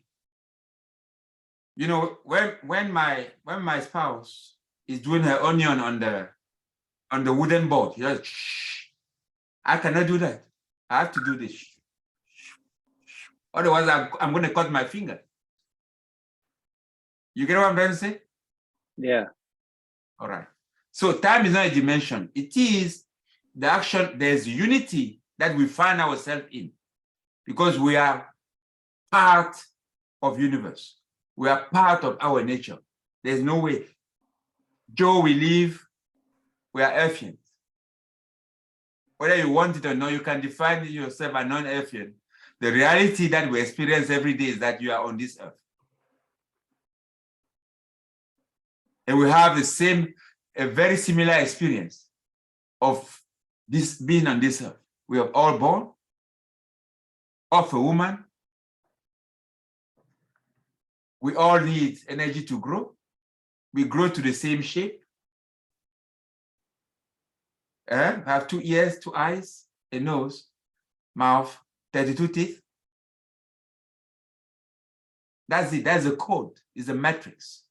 You know, when my spouse is doing her onion on the wooden board, he does, I cannot do that. I have to do this. Otherwise, I'm going to cut my finger. You get what I'm trying to say? Yeah. All right. So time is not a dimension. It is the action. There's unity that we find ourselves in because we are part of universe. We are part of our nature. There's no way. Joe, we live, we are Earthians. Whether you want it or not, you can define yourself as non-Earthian. The reality that we experience every day is that you are on this earth. And we have a very similar experience of this being on this earth. We are all born of a woman. We all need energy to grow. We grow to the same shape. We have 2 ears, 2 eyes, a nose, mouth, 32 teeth. That's it. That's the code. It's a matrix.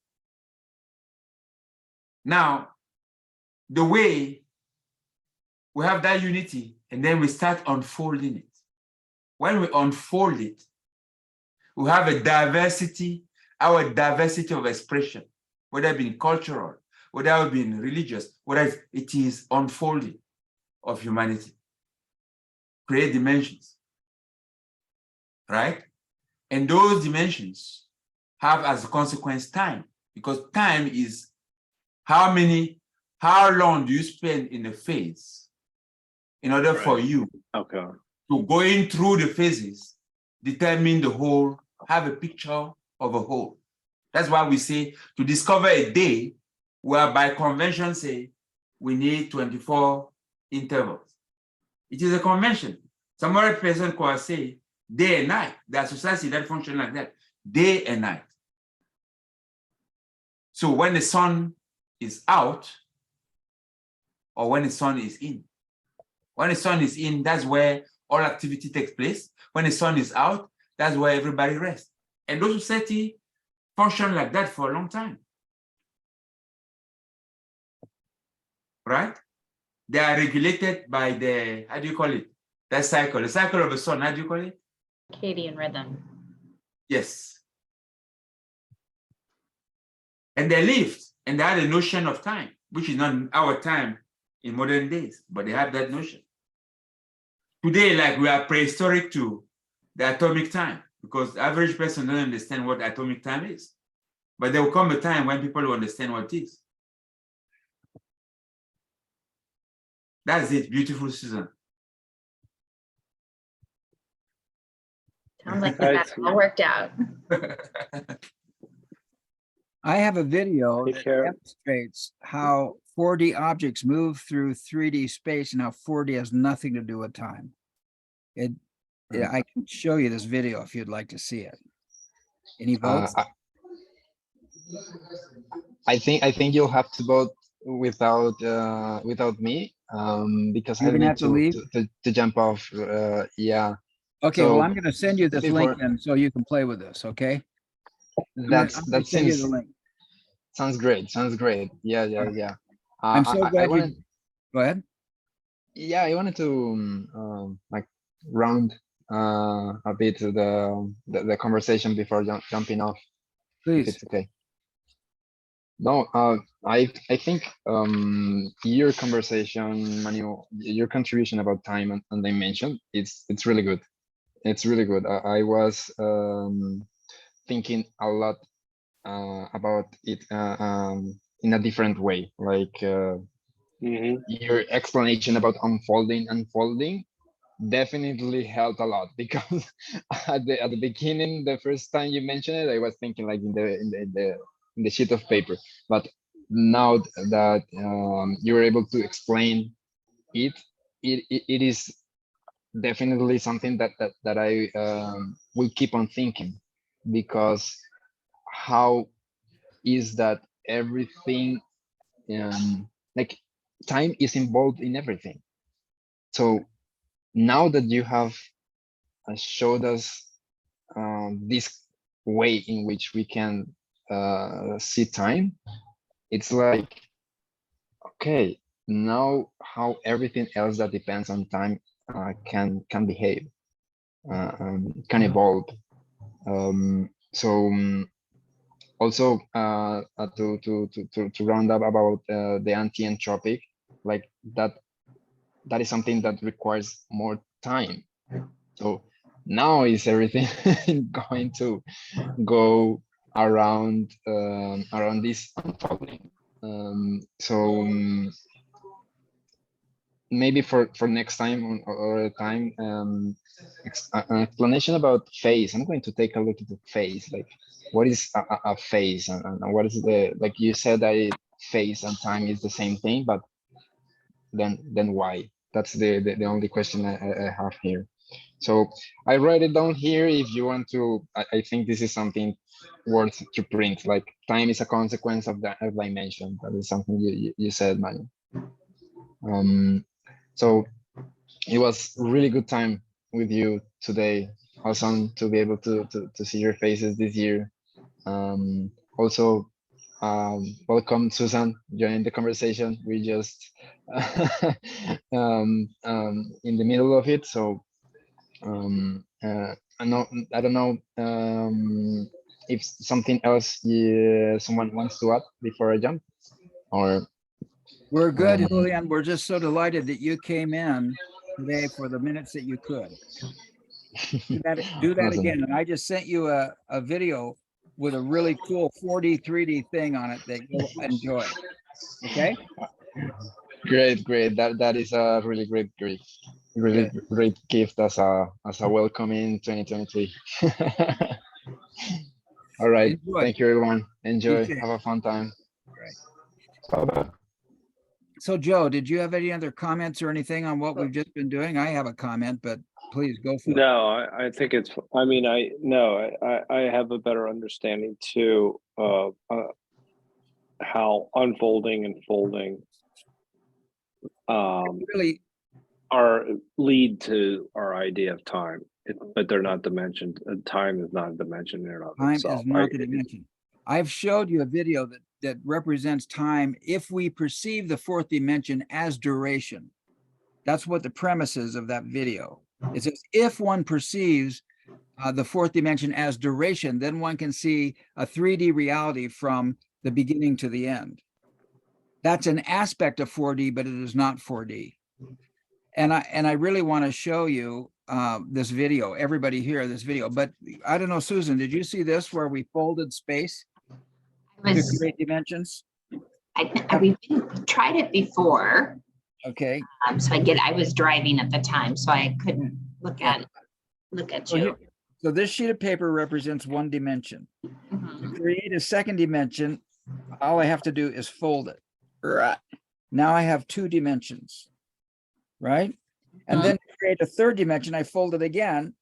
Now, the way we have that unity, and then we start unfolding it. When we unfold it, we have a diversity, our diversity of expression, whether it be cultural, whether it be religious, whether it is unfolding of humanity. Create dimensions, right? And those dimensions have as a consequence time, because time is how long do you spend in a phase in order for you to going through the phases, determine the whole, have a picture of a whole. That's why we say to discover a day, where by convention say we need 24 intervals. It is a convention. Some other person could say day and night. There are societies that function like that, day and night. So when the sun is out, or when the sun is in. When the sun is in, that's where all activity takes place. When the sun is out, that's where everybody rests. And those societies function like that for a long time. Right? They are regulated by the, how do you call it? That cycle, the cycle of the sun, how do you call it? Circadian rhythm. Yes. And they lived, and they had a notion of time, which is not our time in modern days, but they have that notion. Today, like we are prehistoric to the atomic time, because the average person doesn't understand what atomic time is. But there will come a time when people will understand what it is. That's it, beautiful Susan. Sounds like you got it all worked out. I have a video Take that care. demonstrates how 4D objects move through 3D space and how 4D has nothing to do with time. I can show you this video if you'd like to see it. Any votes? I think you'll have to vote without me, because You're I gonna need have to leave? to jump off. Yeah, Okay, well, so I'm gonna send you this link before- then so you can play with this, okay? I'm that gonna send you seems the link. sounds great. Sounds great. Yeah. I'm so I glad wanted, you, go ahead. yeah, I wanted to like round a bit the conversation before jumping off, if Please. it's okay. No, I think your conversation, Manu, your contribution about time and dimension, it's really good. It's really good. I was thinking a lot about it in a different way. Like your explanation about unfolding definitely helped a lot, because at the beginning, the first time you mentioned it, I was thinking like in the sheet of paper, but now that you were able to explain it, it is definitely something that I will keep on thinking, because how is that everything, like time is involved in everything. So now that you have showed us this way in which we can see time, it's like, okay, now how everything else that depends on time can behave, can evolve. Also to round up about the anti-entropic, like that is something that requires more time. So now is everything going to go around this unfolding. Maybe for next time or a time, an explanation about phase. I'm going to take a look at the phase, like what is a phase, and what is the, like you said that phase and time is the same thing, but then why? That's the only question I have here. So I write it down here if you want to. I think this is something worth to print, like time is a consequence of that, as I mentioned. That is something you said, Manu. So it was really good time with you today. Awesome to be able to see your faces this year. Also, welcome Susan, join the conversation. We just in the middle of it, so I don't know if something else someone wants to add before I jump, or We're good, Julian. We're just so delighted that you came in today for the minutes that you could. Do that Awesome. again. And I just sent you a video with a really cool 4D, 3D thing on it that you'll enjoy. Okay? Great. That is a really great gift as a welcome in 2023. All right. Enjoy. Thank you, everyone. Enjoy. too. Have a fun time. Right. Bye-bye. So Joe, did you have any other comments or anything on what we've just been doing? I have a comment, but please go for it. No, I think it's, I mean, I have a better understanding too of how unfolding and folding Really, lead to our idea of time, but they're not dimensioned. Time is not a dimension in and of time itself. is not the dimension. I've showed you a video that represents time if we perceive the fourth dimension as duration. That's what the premise is of that video. It says if one perceives the fourth dimension as duration, then one can see a 3D reality from the beginning to the end. That's an aspect of 4D, but it is not 4D. And I really want to show you this video, everybody here, this video. But I don't know, Susan, did you see this where we folded space to create dimensions? We've tried it before. Okay. So I was driving at the time, so I couldn't look at you. So this sheet of paper represents one dimension. To Mhm. create a second dimension, all I have to do is fold it. Right. Now I have two dimensions, right? And then to create a third dimension, I fold it again.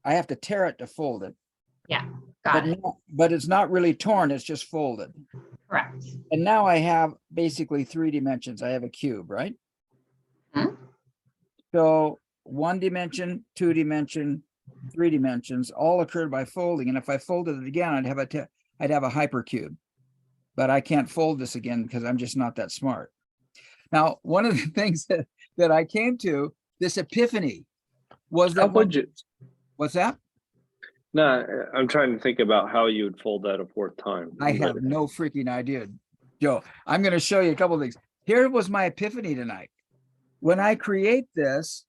I have to tear it to fold it. Got it. But it's not really torn, it's just folded. Correct. And now I have basically three dimensions. I have a cube, right? Mhm. So one dimension, two dimension, three dimensions, all occurred by folding. And if I folded it again, I'd have a hypercube. But I can't fold this again because I'm just not that smart. Now, one of the things that I came to, this epiphany, was How that would you? what's that? No, I'm trying to think about how you would fold that a fourth time. I have no freaking idea, Joe. I'm going to show you a couple of things. Here was my epiphany tonight. When I create this,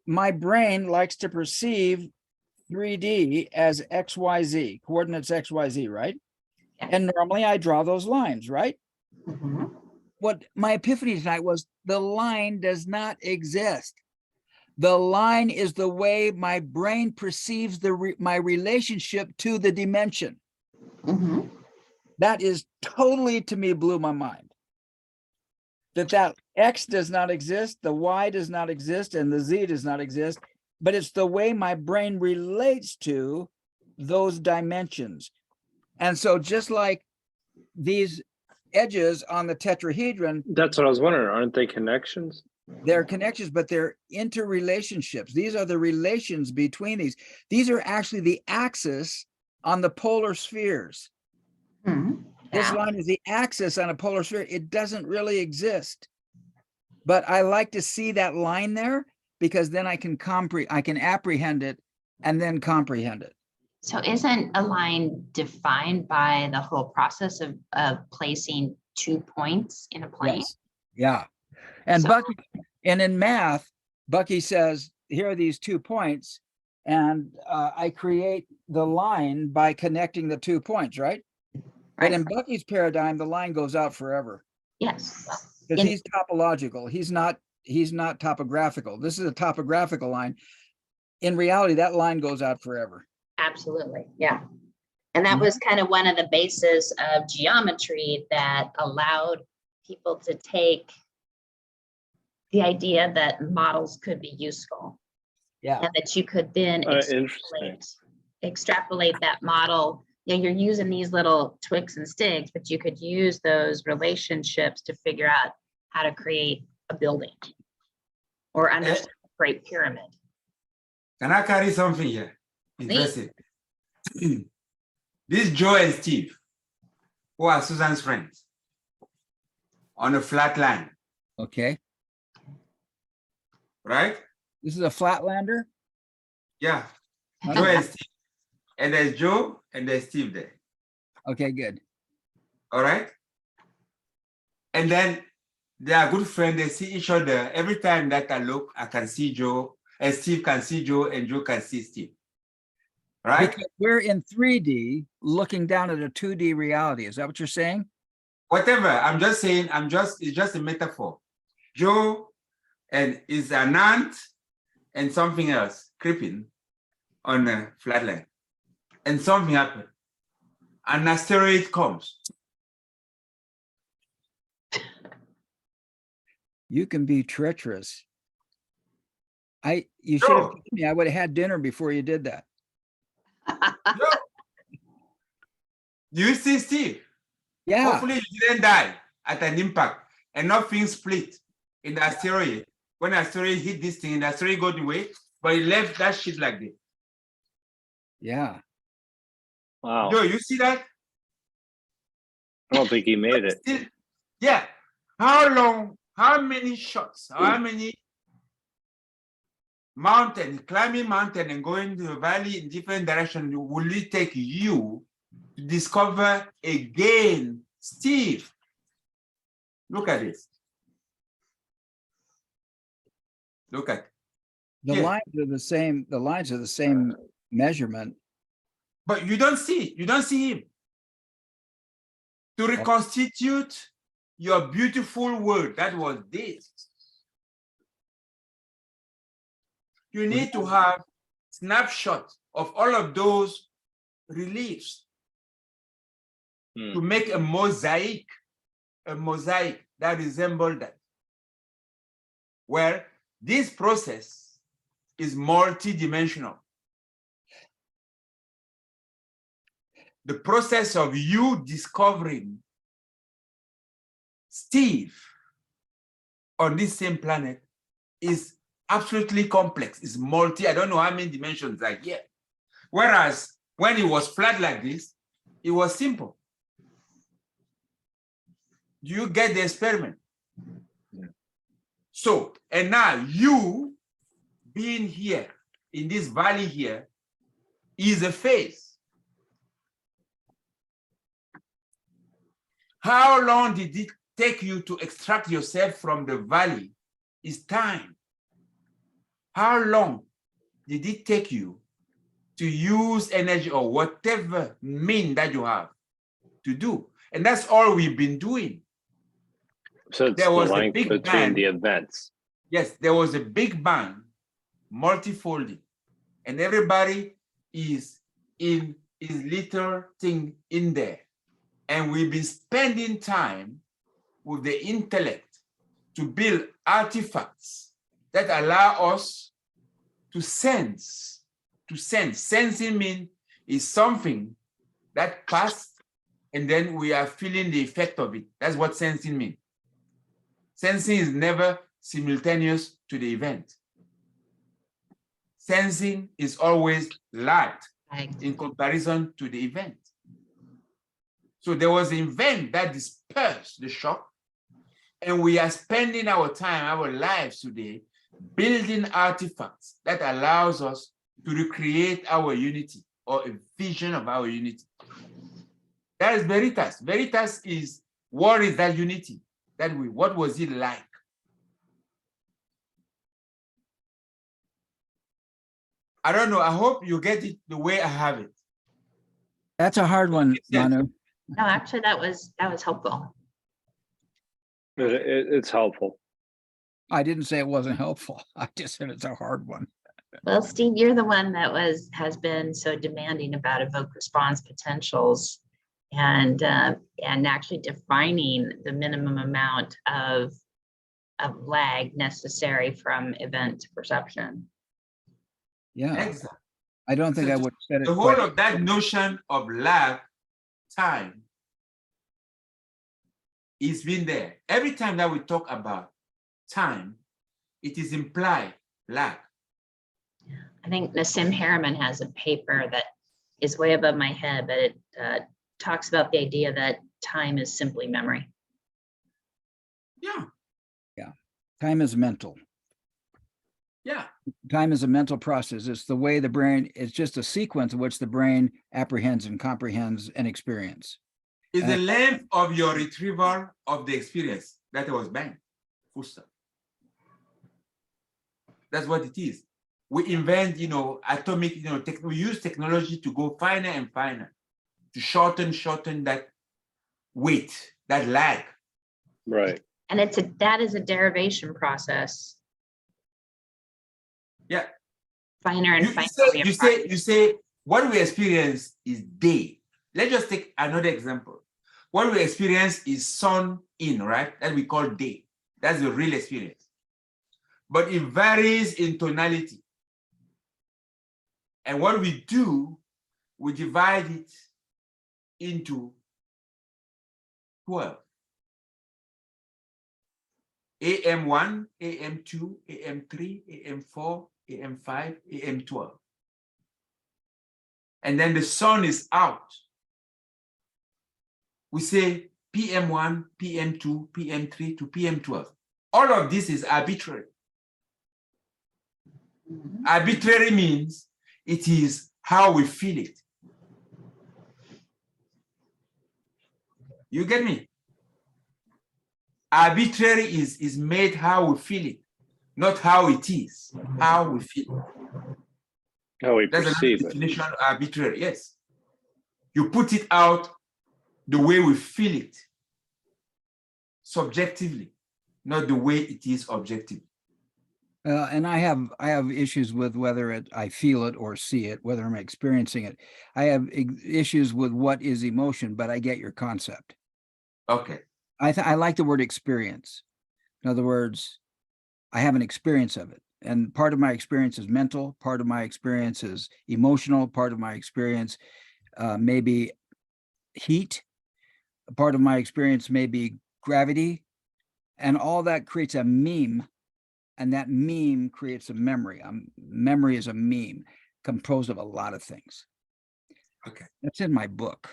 my brain likes to perceive 3D as XYZ, coordinates XYZ, right? Yeah. And normally I draw those lines, right? Mhm. What my epiphany tonight was, the line does not exist. The line is the way my brain perceives my relationship to the dimension. Mhm. That is totally, to me, blew my mind. That X does not exist, the Y does not exist, and the Z does not exist, but it's the way my brain relates to those dimensions. And so just like these edges on the tetrahedron, That's what I was wondering. Aren't they connections? they're connections, but they're interrelationships. These are the relations between these. These are actually the axis on the polar spheres. Mhm. This Yeah. line is the axis on a polar sphere. It doesn't really exist. But I like to see that line there because then I can apprehend it and then comprehend it. So isn't a line defined by the whole process of placing 2 points in a plane? Yes. Yeah. And So- Bucky, and in math, Bucky says, here are these 2 points, and I create the line by connecting the 2 points, right? But Right. in Bucky's paradigm, the line goes out forever Yes. because In- he's topological. He's not topographical. This is a topographical line. In reality, that line goes out forever. Absolutely, yeah. And that Mhm. was kind of one of the bases of geometry that allowed people to take the idea that models could be useful Yeah. and that you could then Interesting. extrapolate that model. You know, you're using these little twigs and sticks, but you could use those relationships to figure out how to create a building or understand a Great Pyramid. Can I carry something here? Interesting. This Joe and Steve, who are Susan's friends, on a flat line, Okay. right? This is a flatlander. Yeah, Okay. Joe and Steve. And there's Joe and there's Steve there. Okay, good. All right. And then they are good friends. They see each other. Every time that I look, I can see Joe, and Steve can see Joe, and Joe can see Steve. Right? Because we're in 3D looking down at a 2D reality. Is that what you're saying? Whatever. I'm just saying, it's just a metaphor. Joe and is an ant and something else creeping on a flatland. And something happened. An asteroid comes. You can be treacherous. You should have told me. I would have had dinner before you did that. Joe. Do you see Steve? Yeah. Hopefully you didn't die at an impact and nothing split in the asteroid. When the asteroid hit this thing, the asteroid got away, but it left that shit like this. Yeah. Wow. Joe, you see that? I don't think he made it. Still, yeah. How long, how many shots, how many climbing mountain and going to a valley in different directions will it take you to discover again, Steve? Look at this. Look at The Yeah. lines are the same. The lines are the same measurement. but you don't see him. To reconstitute your beautiful world, that was this. You need to have snapshot of all of those reliefs to make a mosaic that resembles that, where this process is multidimensional. The process of you discovering Steve on this same planet is absolutely complex. It's multi, I don't know how many dimensions are here. Whereas when it was flat like this, it was simple. Do you get the experiment? Yeah. So, and now you being here in this valley here is a phase. How long did it take you to extract yourself from the valley? Is time. How long did it take you to use energy or whatever mean that you have to do? And that's all we've been doing. So it's There the was a length big between bang. the events. Yes, there was a big bang, multifolding, and everybody is in his little thing in there. And we've been spending time with the intellect to build artifacts that allow us to sense. To sense. Sensing means is something that passed, and then we are feeling the effect of it. That's what sensing means. Sensing is never simultaneous to the event. Sensing is always light in comparison to the event. So there was an event that dispersed the shock, and we are spending our time, our lives today, building artifacts that allows us to recreate our unity or a vision of our unity. That is Veritas. Veritas is what is that unity? What was it like? I don't know. I hope you get it the way I have it. That's a hard one, Manu. No, actually, that was helpful. It's helpful. I didn't say it wasn't helpful. I just said it's a hard one. Well, Steve, you're the one that has been so demanding about evoke response potentials and actually defining the minimum amount of lag necessary from event to perception. Yeah, Exactly. I don't think I would have said it The whole quite. of that notion of lag time is been there. Every time that we talk about time, it is implied lag. I think Nassim Harriman has a paper that is way above my head, but it talks about the idea that time is simply memory. Yeah. Yeah, time is mental. Yeah. Time is a mental process. It's the way the brain, it's just a sequence in which the brain apprehends and comprehends an experience. It's the length of your retrieval of the experience that was bang. Full stop. That's what it is. We invent, atomic, we use technology to go finer and finer, to shorten that weight, that lag. Right. And that is a derivation process. Yeah. Finer and finer. You say what we experience is day. Let's just take another example. What we experience is sun in, right? That we call day. That's the real experience. But it varies in tonality. And what we do, we divide it into 12. AM1, AM2, AM3, AM4, AM5, AM12. And then the sun is out. We say PM1, PM2, PM3 to PM12. All of this is arbitrary. Arbitrary means it is how we feel it. You get me? Arbitrary is made how we feel it, not how it is, how we feel it. How we That's perceive another it. definition of arbitrary, yes. You put it out the way we feel it, subjectively, not the way it is objectively. And I have issues with whether I feel it or see it, whether I'm experiencing it. I have issues with what is emotion, but I get your concept. Okay. I like the word experience. In other words, I have an experience of it. And part of my experience is mental, part of my experience is emotional, part of my experience may be heat, part of my experience may be gravity, and all that creates a meme, and that meme creates a memory. Memory is a meme composed of a lot of things. Okay. That's in my book.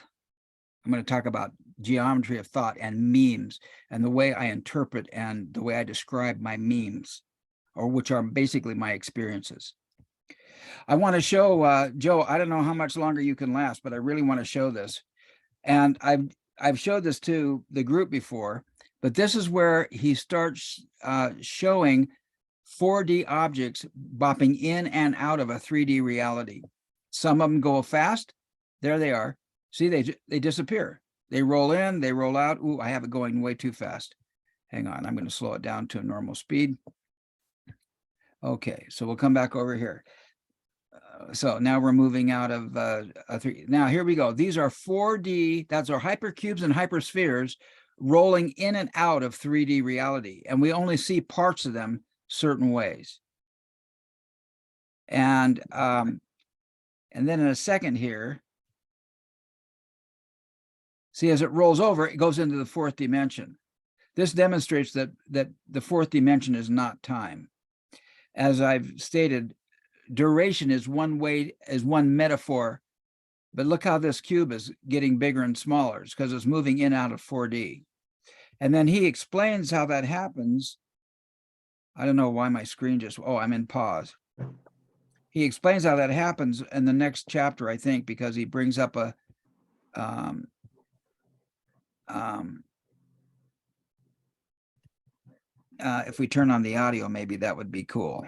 I'm going to talk about geometry of thought and memes and the way I interpret and the way I describe my memes, or which are basically my experiences. I want to show, Joe, I don't know how much longer you can last, but I really want to show this. And I've showed this to the group before, but this is where he starts showing 4D objects bopping in and out of a 3D reality. Some of them go fast. There they are. See, they disappear. They roll in, they roll out. Ooh, I have it going way too fast. Hang on, I'm going to slow it down to a normal speed. Okay, so we'll come back over here. So now we're moving out of a 3. Now here we go. These are 4D, that's our hypercubes and hyperspheres rolling in and out of 3D reality. And we only see parts of them certain ways. And then in a second here, see, as it rolls over, it goes into the 4th dimension. This demonstrates that the 4th dimension is not time. As I've stated, duration is one metaphor, but look how this cube is getting bigger and smaller. It's because it's moving in and out of 4D. And then he explains how that happens. I don't know why my screen just, oh, I'm in pause. He explains how that happens in the next chapter, I think, because he brings up a, if we turn on the audio, maybe that would be cool.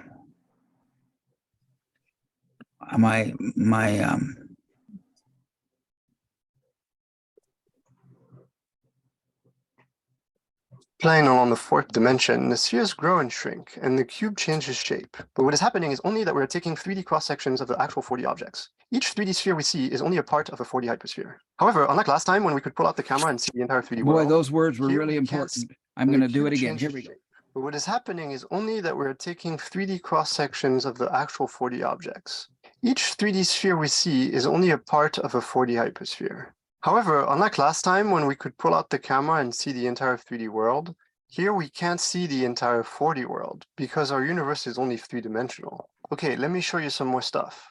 Playing along the 4th dimension, the spheres grow and shrink, and the cube changes shape. But what is happening is only that we're taking 3D cross-sections of the actual 4D objects. Each 3D sphere we see is only a part of a 4D hypersphere. However, unlike last time when we could pull out the camera and see the entire 3D world. Boy, those words were here really we can't important. I'm going to do it again. changes Here we go. shape. But what is happening is only that we're taking 3D cross-sections of the actual 4D objects. Each 3D sphere we see is only a part of a 4D hypersphere. However, unlike last time when we could pull out the camera and see the entire 3D world, here we can't see the entire 4D world because our universe is only 3-dimensional. Okay, let me show you some more stuff.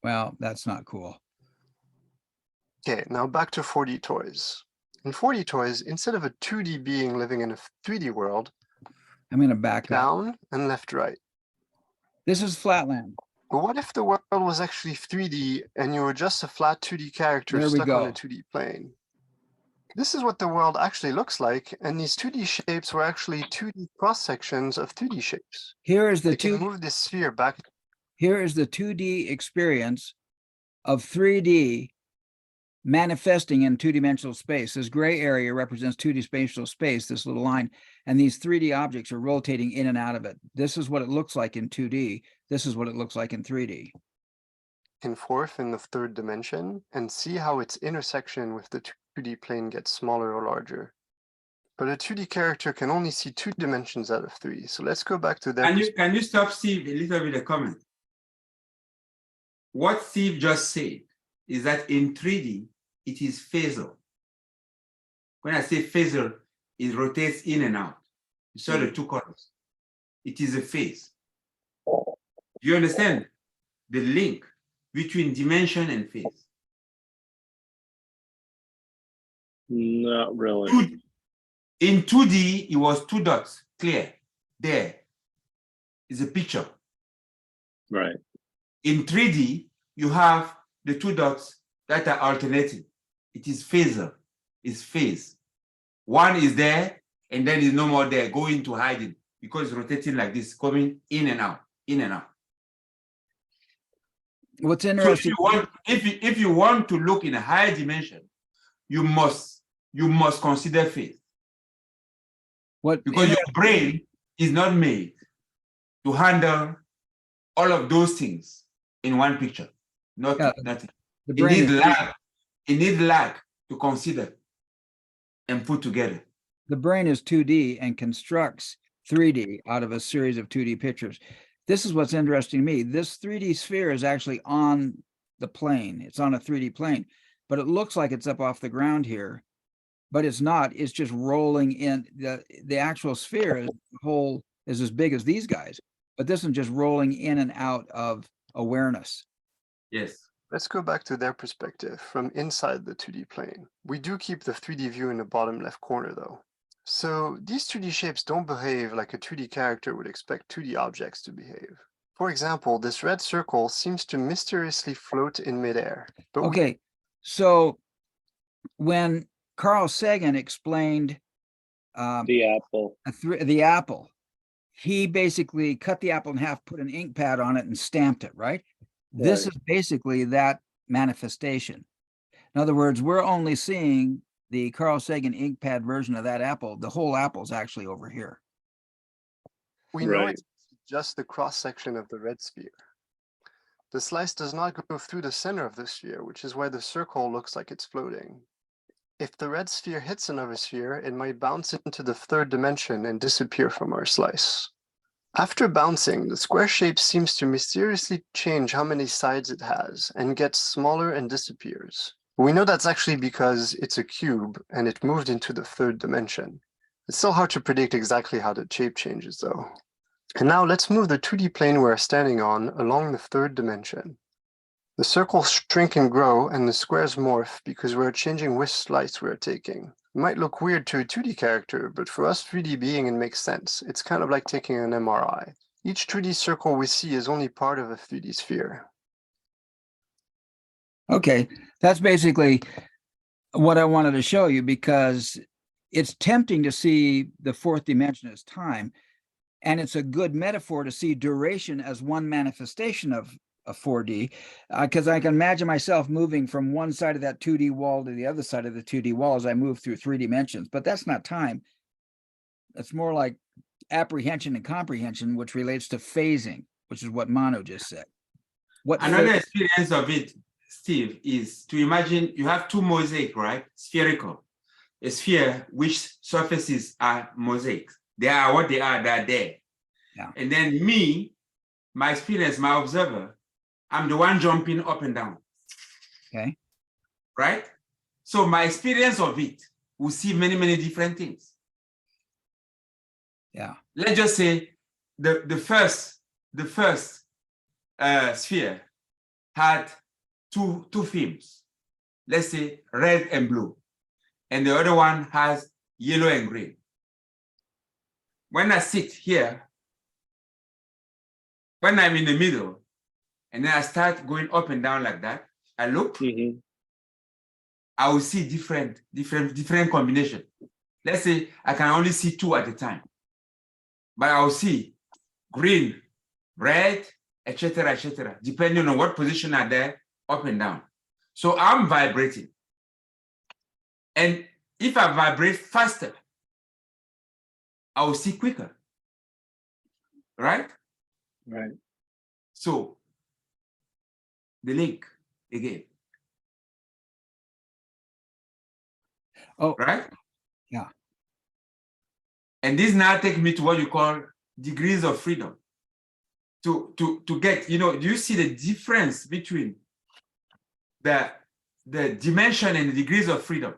Well, that's not cool. Okay, now back to 4D toys. In 4D toys, instead of a 2D being living in a 3D world, I'm going to back up. down and left right. This is Flatland. But what if the world was actually 3D and you were just a flat 2D character There we stuck on go. a 2D plane? This is what the world actually looks like, and these 2D shapes were actually 2D cross-sections of 3D shapes. Here is the We can move this sphere back. Here is the 2D experience of 3D manifesting in 2-dimensional space. This gray area represents 2-dimensional space, this little line, and these 3D objects are rotating in and out of it. This is what it looks like in 2D. This is what it looks like in 3D. And forth in the 3rd dimension and see how its intersection with the 2D plane gets smaller or larger. But a 2D character can only see 2 dimensions out of 3. So let's go back to that. Can you stop Steve a little bit a comment? What Steve just said is that in 3D, it is phasal. When I say phasal, it rotates in and out. You saw the 2 colors. It is a phase. Do you understand the link between dimension and phase? Not really. In 2D, it was 2 dots, clear. There is a picture. Right. In 3D, you have the 2 dots that are alternating. It is phasal, it's phase. One is there, and then is no more there, going to hiding, because it's rotating like this, coming in and out, in and out. What's So interesting, if you want to look in a higher dimension, you must consider phase. Because your brain is not made to handle all of those things in one picture. Yeah, Nothing. The It brain needs is lag. It needs lag to consider and put together. the brain is 2D and constructs 3D out of a series of 2D pictures. This is what's interesting to me. This 3D sphere is actually on the plane. It's on a 3D plane, but it looks like it's up off the ground here, but it's not. It's just rolling in. The actual sphere is whole is as big as these guys, but this is just rolling in and out of awareness. Yes. Let's go back to their perspective from inside the 2D plane. We do keep the 3D view in the bottom left corner though. So these 2D shapes don't behave like a 2D character would expect 2D objects to behave. For example, this red circle seems to mysteriously float in midair. But Okay, so when Carl Sagan explained The apple. the apple, he basically cut the apple in half, put an ink pad on it and stamped it, right? This Right. is basically that manifestation. In other words, we're only seeing the Carl Sagan ink pad version of that apple. The whole apple's actually over here. we know Right. it's just the cross section of the red sphere. The slice does not go through the center of the sphere, which is why the circle looks like it's floating. If the red sphere hits another sphere, it might bounce into the third dimension and disappear from our slice. After bouncing, the square shape seems to mysteriously change how many sides it has and gets smaller and disappears. We know that's actually because it's a cube and it moved into the third dimension. It's still hard to predict exactly how the shape changes though. And now let's move the 2D plane we're standing on along the third dimension. The circles shrink and grow and the squares morph because we're changing which slice we're taking. It might look weird to a 2D character, but for us 3D being, it makes sense. It's kind of like taking an MRI. Each 2D circle we see is only part of a 3D sphere. Okay, that's basically what I wanted to show you, because it's tempting to see the fourth dimension as time, and it's a good metaphor to see duration as one manifestation of a 4D, because I can imagine myself moving from one side of that 2D wall to the other side of the 2D wall as I move through 3 dimensions, but that's not time. It's more like apprehension and comprehension, which relates to phasing, which is what Manu just said. What Another phase- experience of it, Steve, is to imagine you have two mosaic, right? Spherical. A sphere which surfaces are mosaics. They are what they are there. Yeah. And then me, my experience, my observer, I'm the one jumping up and down. Okay. Right? So my experience of it will see many, many different things. Yeah. Let's just say the first sphere had two themes. Let's say red and blue. And the other one has yellow and green. When I sit here, when I'm in the middle, and then I start going up and down like that, I look, Mhm. I will see different combination. Let's say I can only see 2 at a time, but I will see green, red, etc., depending on what position are there, up and down. So I'm vibrating. And if I vibrate faster, I will see quicker, right? Right. So the link again, Oh, right? Yeah. And this now takes me to what you call degrees of freedom. To get, do you see the difference between the dimension and the degrees of freedom?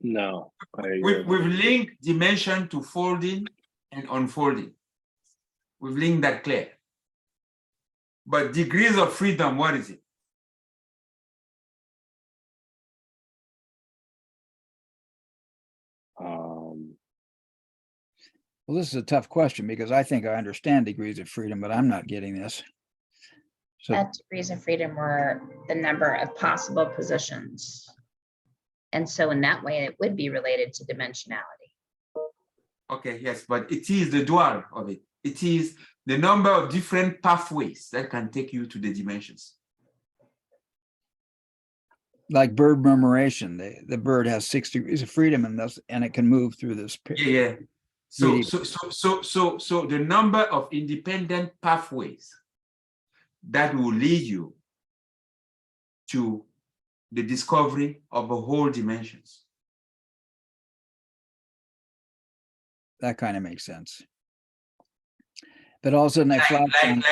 No. We've linked dimension to folding and unfolding. We've linked that clear. But degrees of freedom, what is it? well, this is a tough question because I think I understand degrees of freedom, but I'm not getting this. So That degrees of freedom were the number of possible positions. And so in that way, it would be related to dimensionality. Okay, yes, but it is the dual of it. It is the number of different pathways that can take you to the dimensions. like bird murmuration, the bird has 6 degrees of freedom and it can move through this. Yeah. So, 3D. so the number of independent pathways that will lead you to the discovery of a whole dimensions. That kind of makes sense. But also in that flat zone,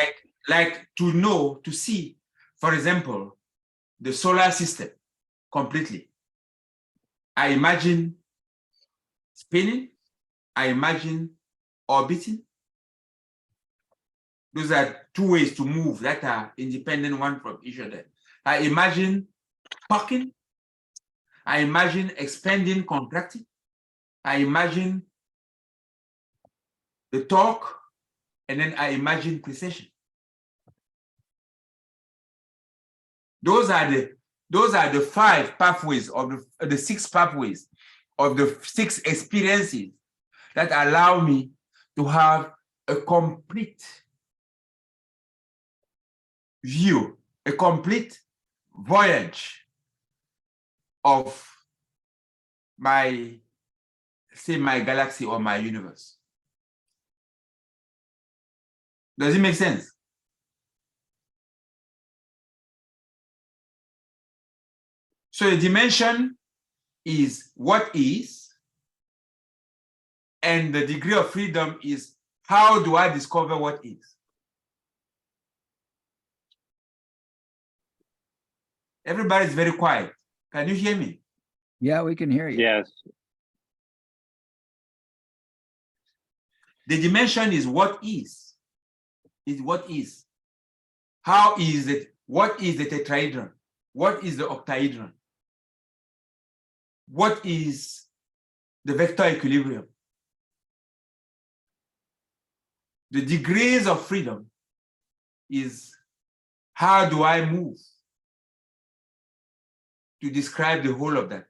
Like to know, to see, for example, the solar system completely. I imagine spinning, I imagine orbiting. Those are two ways to move that are independent one from each other. I imagine talking, I imagine expanding, contracting, I imagine the torque, and then I imagine precession. Those are the 5 pathways of the 6 pathways of the 6 experiences that allow me to have a complete view, a complete voyage of my, say, my galaxy or my universe. Does it make sense? So the dimension is what is, and the degree of freedom is how do I discover what is. Everybody's very quiet. Can you hear me? yeah, we can hear you. Yes. The dimension is what is. Is what is. How is it? What is the tetrahedron? What is the octahedron? What is the vector equilibrium? The degrees of freedom is how do I move to describe the whole of that.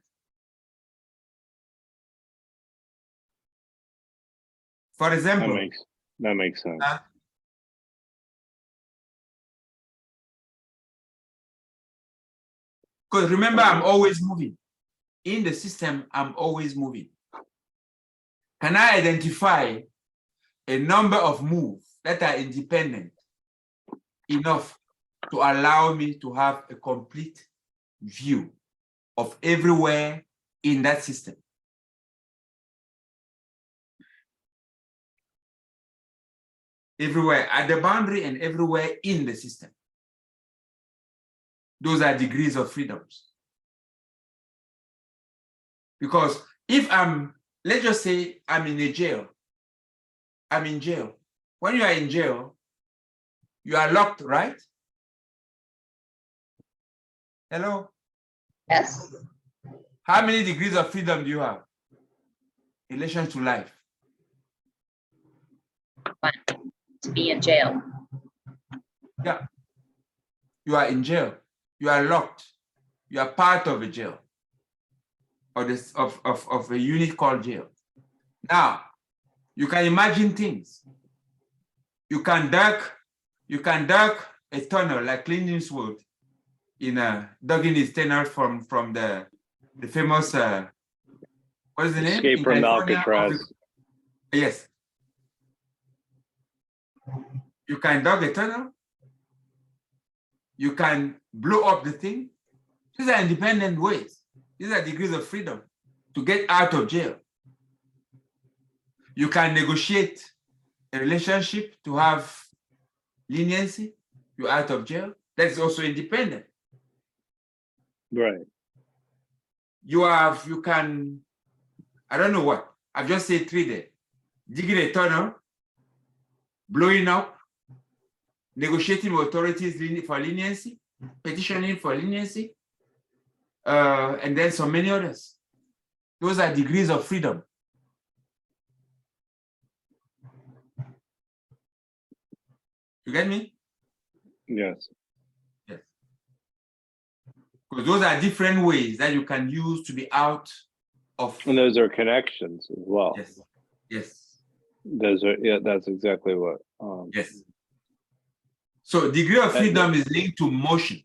For example, That makes sense. Because remember, I'm always moving. In the system, I'm always moving. Can I identify a number of moves that are independent enough to allow me to have a complete view of everywhere in that system? Everywhere at the boundary and everywhere in the system. Those are degrees of freedoms. Because if let's just say I'm in a jail. I'm in jail. When you are in jail, you are locked, right? Hello? Yes. How many degrees of freedom do you have in relation to life? 1, to be in jail. Yeah. You are in jail. You are locked. You are part of a jail. Or this of a unit called jail. Now, you can imagine things. You can dug a tunnel like Clint Eastwood dug in his tunnel from the famous what is the name? Escape from Alcatraz. Yes. You can dug a tunnel. You can blow up the thing. These are independent ways. These are degrees of freedom to get out of jail. You can negotiate a relationship to have leniency. You're out of jail. That's also independent. Right. You can, I don't know what. I've just said 3 there. Digging a tunnel, blowing up, negotiating with authorities for leniency, petitioning for leniency, and then so many others. Those are degrees of freedom. You get me? Yes. Yes. Because those are different ways that you can use to be out of. And those are connections as well. Yes. Yes. Those are, yeah, that's exactly what. Yes. So degree of freedom is linked to motion.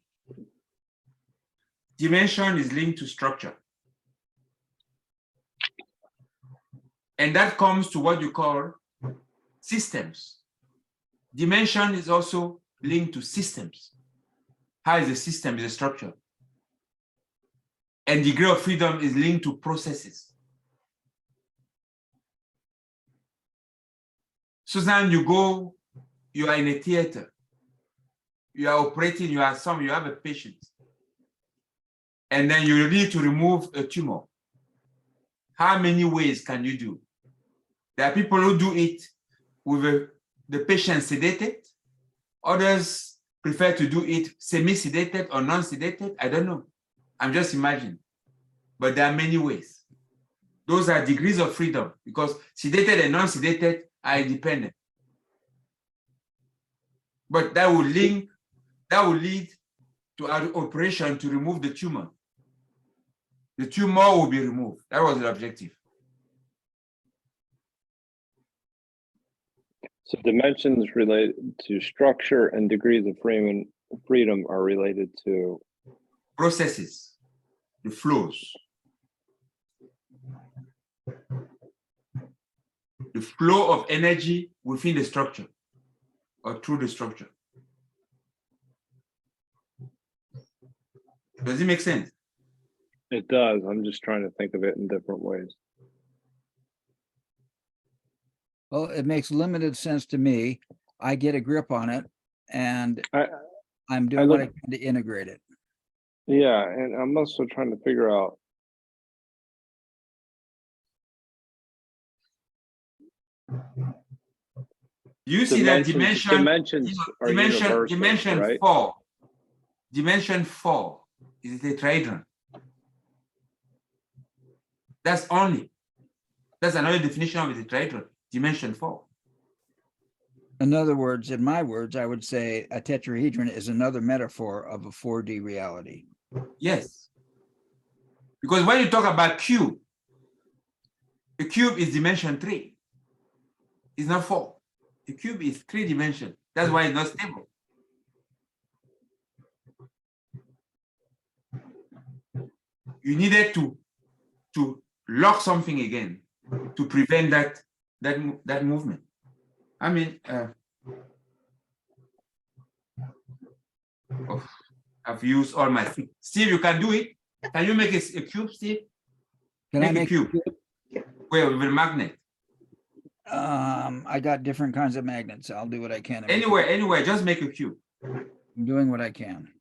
Dimension is linked to structure. And that comes to what you call systems. Dimension is also linked to systems. How is the system, is a structure? And degree of freedom is linked to processes. Suzanne, you are in a theater. You are operating, you have a patient. And then you need to remove a tumor. How many ways can you do? There are people who do it with the patient sedated. Others prefer to do it semi-sedated or non-sedated. I don't know. I'm just imagining. But there are many ways. Those are degrees of freedom because sedated and non-sedated are independent. But that will lead to an operation to remove the tumor. The tumor will be removed. That was the objective. So dimensions related to structure and degrees of freedom are related to Processes, the flows. The flow of energy within the structure or through the structure. Does it make sense? It does. I'm just trying to think of it in different ways. Well, it makes limited sense to me. I get a grip on it and I'm doing what I can to integrate it. Yeah, and I'm also trying to figure out. You see that dimensions are universal, dimension right? 4. Dimension 4 is the tetrahedron. That's another definition of the tetrahedron, dimension 4. In other words, in my words, I would say a tetrahedron is another metaphor of a 4D reality. Yes. Because when you talk about cube, a cube is dimension 3. It's not 4. The cube is 3 dimensions. That's why it's not stable. You needed to lock something again to prevent that movement. I mean, I've used all my feet. Steve, you can do it. Can you make a cube, Steve? Can I make a cube? Well, with a magnet. I got different kinds of magnets. I'll do what I can. Anyway, just make a cube. I'm doing what I can.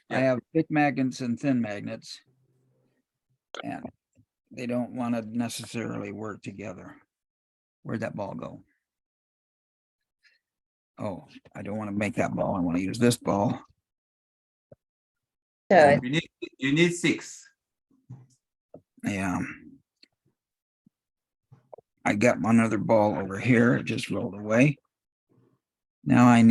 Yeah. I have thick magnets and thin magnets, and they don't want to necessarily work together. Where'd that ball go? Oh, I don't want to make that ball. I want to use this ball. So You need 6. Yeah. I got another ball over here. It just rolled away. Now I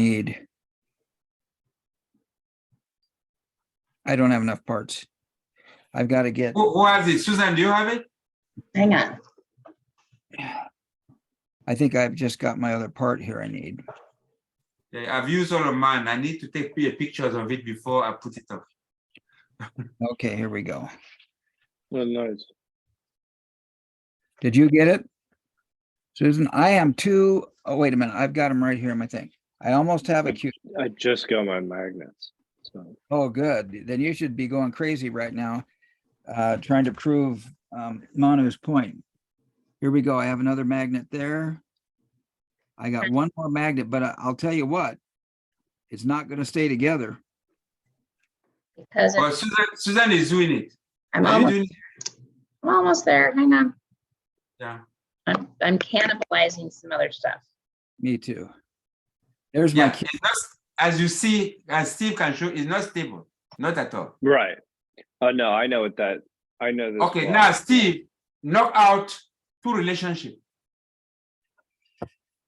don't have enough parts. I've got to get. Who has it? Susan, do you have it? hang on. I think I've just got my other part here I need. Yeah, I've used all of mine. I need to take pictures of it before I put it up. Okay, here we go. Oh, nice. Did you get it, Susan? I am too. Oh, wait a minute. I've got them right here in my thing. I almost have a cube. I just got my magnets. So. Oh, good. Then you should be going crazy right now, trying to prove Manu's point. Here we go. I have another magnet there. I got one more magnet, but I'll tell you what, it's not going to stay together. Because Well, Susan is doing it. I'm Are you almost, doing it? I'm almost there. Hang on. Yeah. I'm cannibalizing some other stuff. Me too. There's my Yeah. cube. It's not, as you see, as Steve can show, it's not stable. Not at all. Right. Oh no, I know what that. I know this. Okay, well. now Steve, knock out 2 relationships.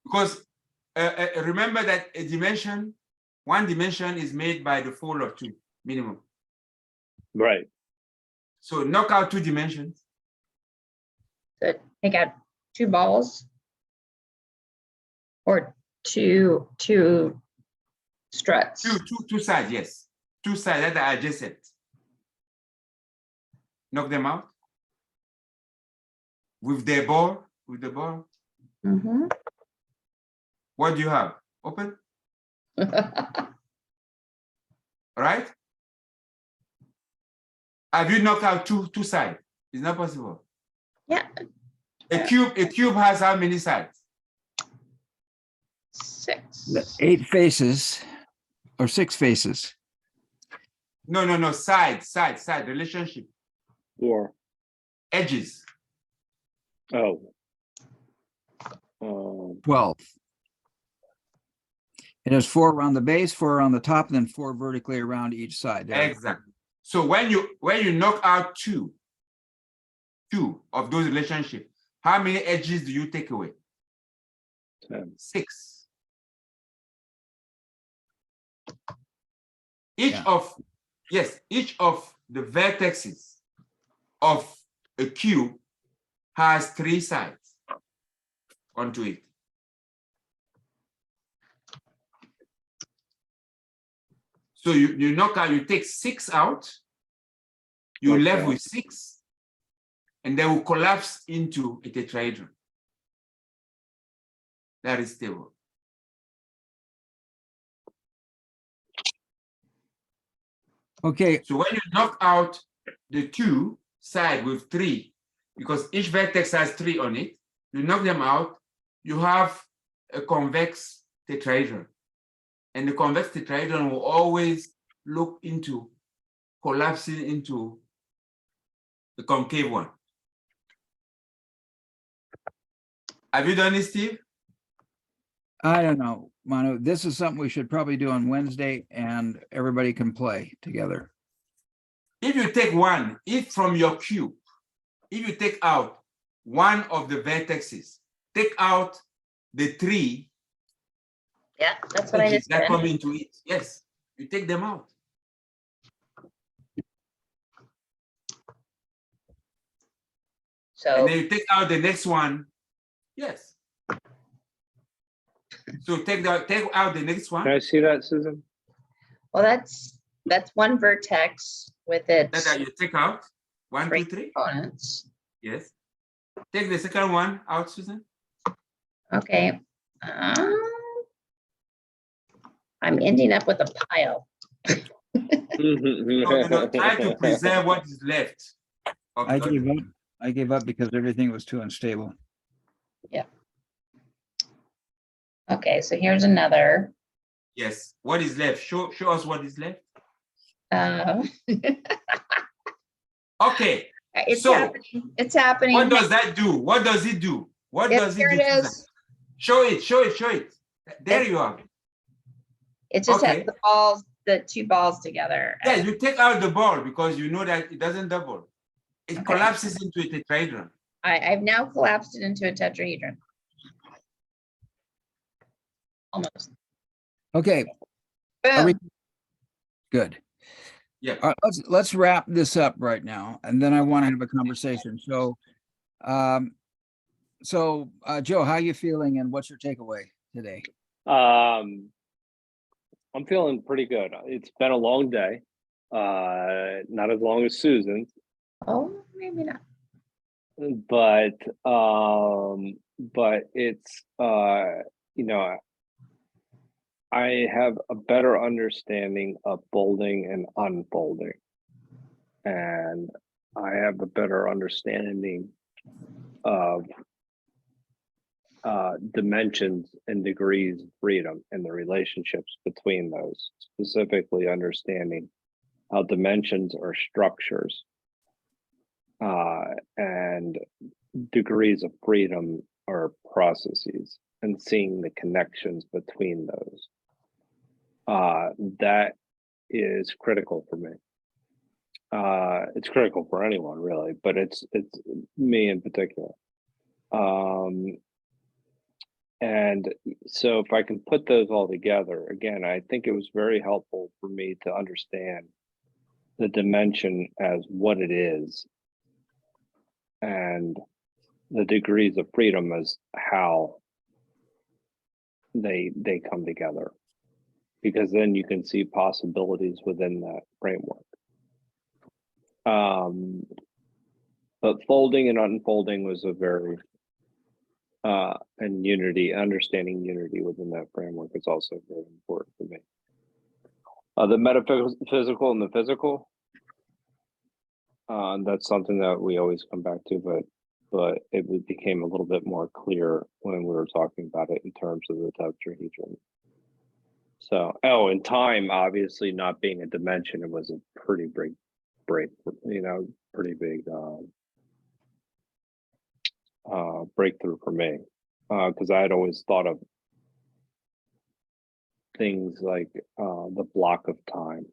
Because remember that one dimension is made by the fold of 2 minimum. Right. So knock out 2 dimensions. So take out 2 balls or two struts. Two sides, yes. 2 sides that are adjacent. Knock them out with their ball, with the ball? Mhm. What do you have? Open, right? Have you knocked out two sides? It's not possible. Yeah, A cube has how many sides? 6. 8 faces or 6 faces. No. Side, relationship, 4. edges. Oh. 12. It has 4 around the base, 4 around the top, and then 4 vertically around each side. There. Exactly. So when you knock out two of those relationships, how many edges do you take away? 10. 6. Each Yeah. of the vertices of a cube has 3 sides onto it. So you knock out, you take 6 out, you're left with 6, and they will collapse into a tetrahedron. That is stable. Okay. So when you knock out the 2 side with 3, because each vertex has 3 on it, you knock them out, you have a convex tetrahedron. And the convex tetrahedron will always look into collapsing into the concave one. Have you done it, Steve? I don't know, Manu. This is something we should probably do on Wednesday, and everybody can play together. If you take from your cube, if you take out one of the vertices, take out the 3 Yeah, that's what I edges just that did. come into it. Yes, you take them out. So And then you take out the next one. Yes. So take out the next Can one. I see that, Susan? well, that's one vertex with its That you take out. 1, 2, 3 3. components. Yes. Take the second one out, Susan. Okay. I'm ending up with a pile. No. Try to preserve what is left. Of I the gave other. up. I gave up because everything was too unstable. Okay, so here's another. Yes. What is left? Show us what is left. Okay. It's So, happening. It's happening. What does that do? What does it do? What Yep, does it here do? it Susan? is. Show it. There you are. It just Okay. has the balls, the 2 balls together. Yeah, you take out the ball because you know that it doesn't double. It Okay. collapses into a tetrahedron. I've now collapsed it into a tetrahedron. Almost. Okay. Are we Boom. good? Yeah. All right, let's wrap this up right now, and then I want to have a conversation. So, Joe, how are you feeling, and what's your takeaway today? I'm feeling pretty good. It's been a long day. Not as long as Susan's, Oh, maybe not. but it's I have a better understanding of folding and unfolding, and I have a better understanding of dimensions and degrees of freedom and the relationships between those, specifically understanding how dimensions are structures and degrees of freedom are processes, and seeing the connections between those. That is critical for me. It's critical for anyone really, but it's me in particular. And so if I can put those all together, again, I think it was very helpful for me to understand the dimension as what it is, and the degrees of freedom as how they come together, because then you can see possibilities within that framework. But folding and unfolding was a very And unity, understanding unity within that framework is also very important for me. The metaphysical and the physical, that's something that we always come back to, but it became a little bit more clear when we were talking about it in terms of the tetrahedron. So, and time obviously not being a dimension, it was a pretty big break, pretty big breakthrough for me, because I had always thought of things like the block of time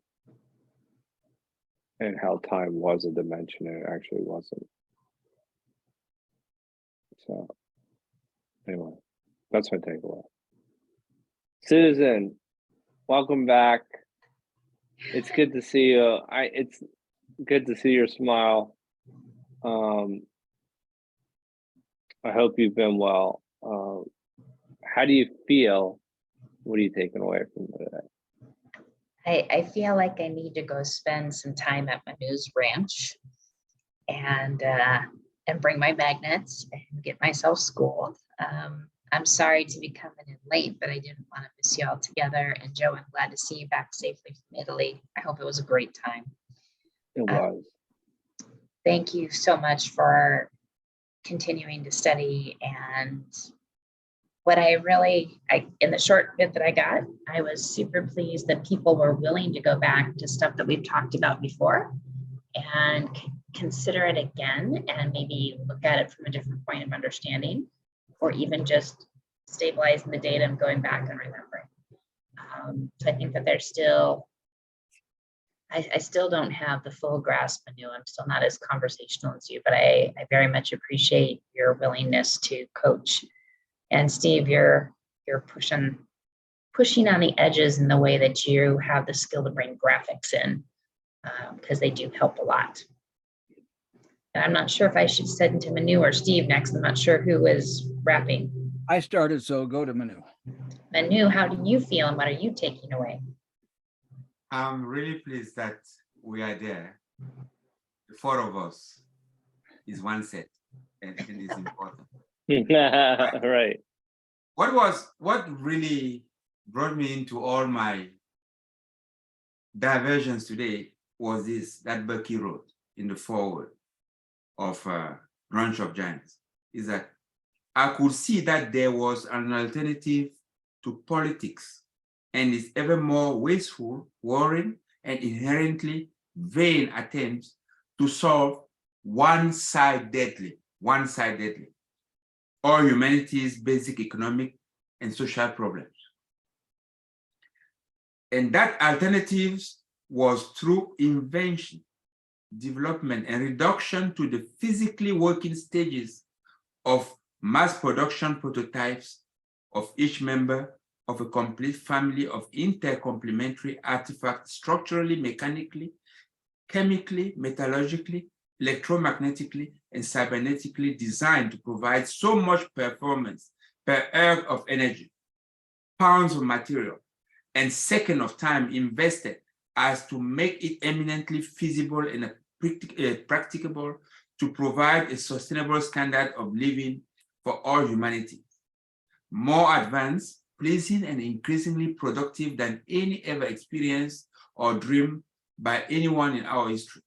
and how time was a dimension and it actually wasn't. So anyway, that's my takeaway. Susan, welcome back. It's good to see you. It's good to see your smile. I hope you've been well. How do you feel? What are you taking away from today? I feel like I need to go spend some time at Manu's ranch and bring my magnets and get myself schooled. I'm sorry to be coming in late, but I didn't want to miss you all together. And Joe, I'm glad to see you back safely from Italy. I hope it was a great time. It was. Thank you so much for continuing to study. And what in the short bit that I got, I was super pleased that people were willing to go back to stuff that we've talked about before and consider it again and maybe look at it from a different point of understanding, or even just stabilizing the data and going back and remembering. So I think that there's still, I still don't have the full grasp of Manu. I'm still not as conversational as you, but I very much appreciate your willingness to coach. And Steve, you're pushing on the edges in the way that you have the skill to bring graphics in, because they do help a lot. And I'm not sure if I should send to Manu or Steve next. I'm not sure who is wrapping. I started, so go to Manu. Manu, how do you feel and what are you taking away? I'm really pleased that we are there. The four of us is one set, and it's important. Right. What really brought me into all my diversions today was that Bucky wrote in the foreword of Grunch of Giants, is that I could see that there was an alternative to politics and its ever more wasteful, worrying, and inherently vain attempts to solve one-sidedly, all humanity's basic economic and social problems. And that alternatives was through invention, development, and reduction to the physically working stages of mass production prototypes of each member of a complete family of intercomplementary artifacts structurally, mechanically, chemically, metallurgically, electromagnetically, and cybernetically designed to provide so much performance per erg of energy, pounds of material, and second of time invested as to make it eminently feasible and practicable to provide a sustainable standard of living for all humanity, more advanced, pleasing, and increasingly productive than any ever experienced or dreamed by anyone in our history.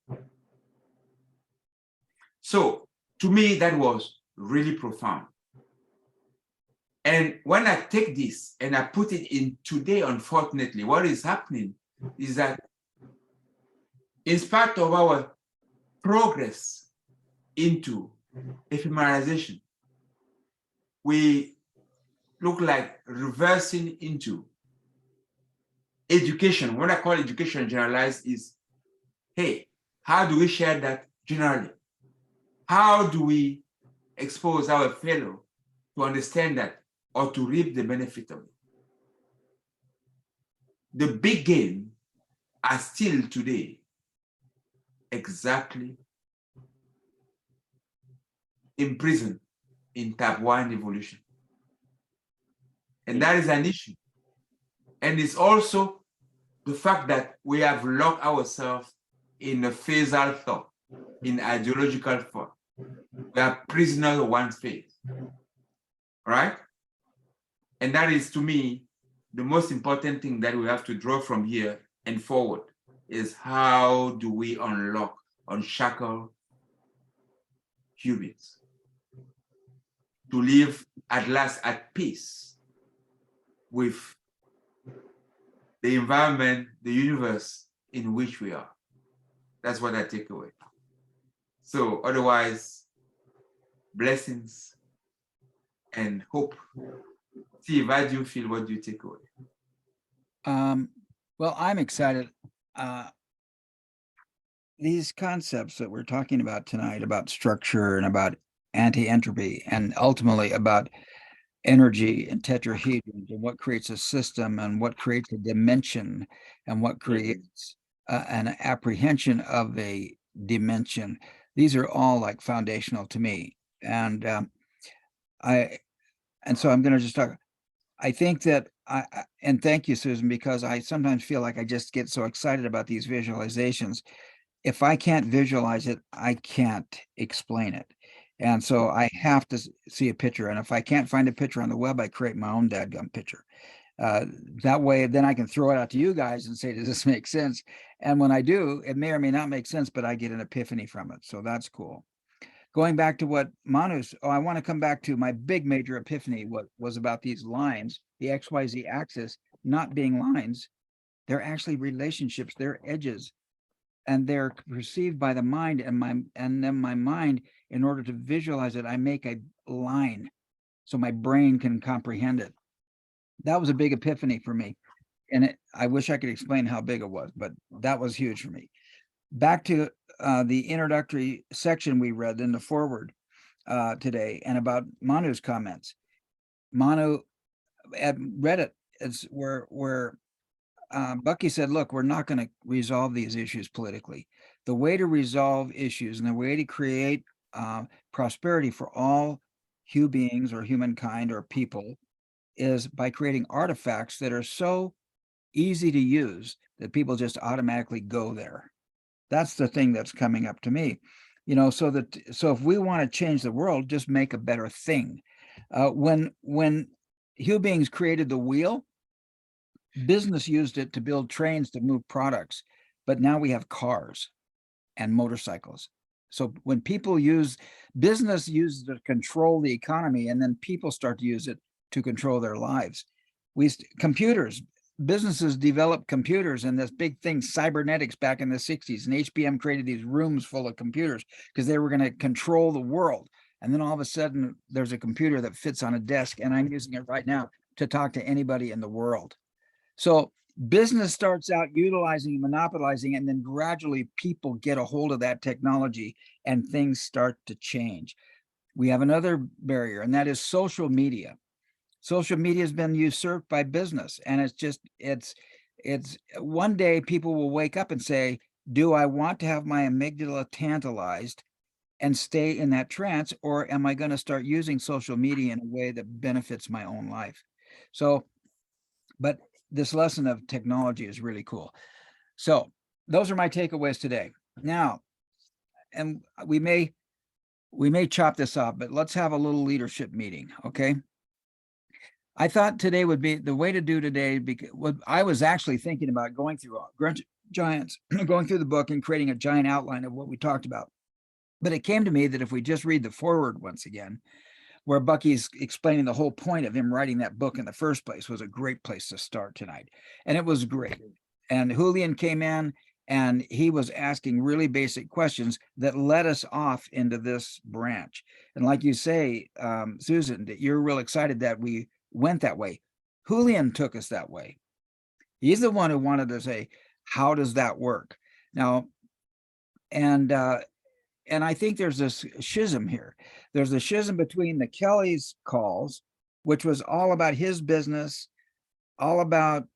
So to me, that was really profound. And when I take this and I put it in today, unfortunately, what is happening is that in spite of our progress into ephemeralization, we look like reversing into education. What I call education generalized is, hey, how do we share that generally? How do we expose our fellow to understand that or to reap the benefit of it? The big game are still today exactly imprisoned in type 1 evolution. And that is an issue. And it's also the fact that we have locked ourselves in a phasal thought, in ideological thought. We are prisoners of one phase. right? And that is, to me, the most important thing that we have to draw from here and forward is how do we unlock, unshackle humans to live at last at peace with the environment, the universe in which we are. That's what I take away. So otherwise, blessings and hope. Steve, how do you feel? What do you take away? Well, I'm excited. These concepts that we're talking about tonight about structure and about anti-entropy and ultimately about energy and tetrahedrons and what creates a system and what creates a dimension and what creates an apprehension of a dimension. These are all like foundational to me. And so I'm going to just talk. I think that and thank you, Susan, because I sometimes feel like I just get so excited about these visualizations. If I can't visualize it, I can't explain it. And so I have to see a picture. And if I can't find a picture on the web, I create my own dadgum picture. That way, then I can throw it out to you guys and say, does this make sense? And when I do, it may or may not make sense, but I get an epiphany from it. So that's cool. Going back to what Manu's, I want to come back to my big major epiphany, what was about these lines, the XYZ axis not being lines. They're actually relationships, they're edges. And they're perceived by the mind, and then my mind, in order to visualize it, I make a line so my brain can comprehend it. That was a big epiphany for me. And I wish I could explain how big it was, but that was huge for me. Back to the introductory section we read in the foreword today, and about Manu's comments. Manu at Reddit is where Bucky said, look, we're not going to resolve these issues politically. The way to resolve issues and the way to create prosperity for all human beings or humankind or people is by creating artifacts that are so easy to use that people just automatically go there. That's the thing that's coming up to me, so if we want to change the world, just make a better thing. When human beings created the wheel, business used it to build trains to move products, but now we have cars and motorcycles. So when people business uses it to control the economy, and then people start to use it to control their lives. Computers, businesses developed computers and this big thing, cybernetics, back in the 60s, and HBM created these rooms full of computers because they were going to control the world. And then all of a sudden there's a computer that fits on a desk, and I'm using it right now to talk to anybody in the world. So business starts out utilizing, monopolizing, and then gradually people get a hold of that technology and things start to change. We have another barrier, and that is social media. Social media has been usurped by business, and it's one day people will wake up and say, do I want to have my amygdala tantalized and stay in that trance, or am I going to start using social media in a way that benefits my own life? So, but this lesson of technology is really cool. So those are my takeaways today. Now, and we may chop this up, but let's have a little leadership meeting, okay? I thought today would be the way to do today, because I was actually thinking about going through Grunch of Giants, going through the book and creating a giant outline of what we talked about. But it came to me that if we just read the foreword once again, where Bucky's explaining the whole point of him writing that book in the first place, was a great place to start tonight. And it was great. And Julián came in and he was asking really basic questions that led us off into this branch. And like you say, Susan, that you're real excited that we went that way. Julián took us that way. He's the one who wanted to say, how does that work? Now, and I think there's this schism here. There's a schism between the Kelly's calls, which was all about his business, all about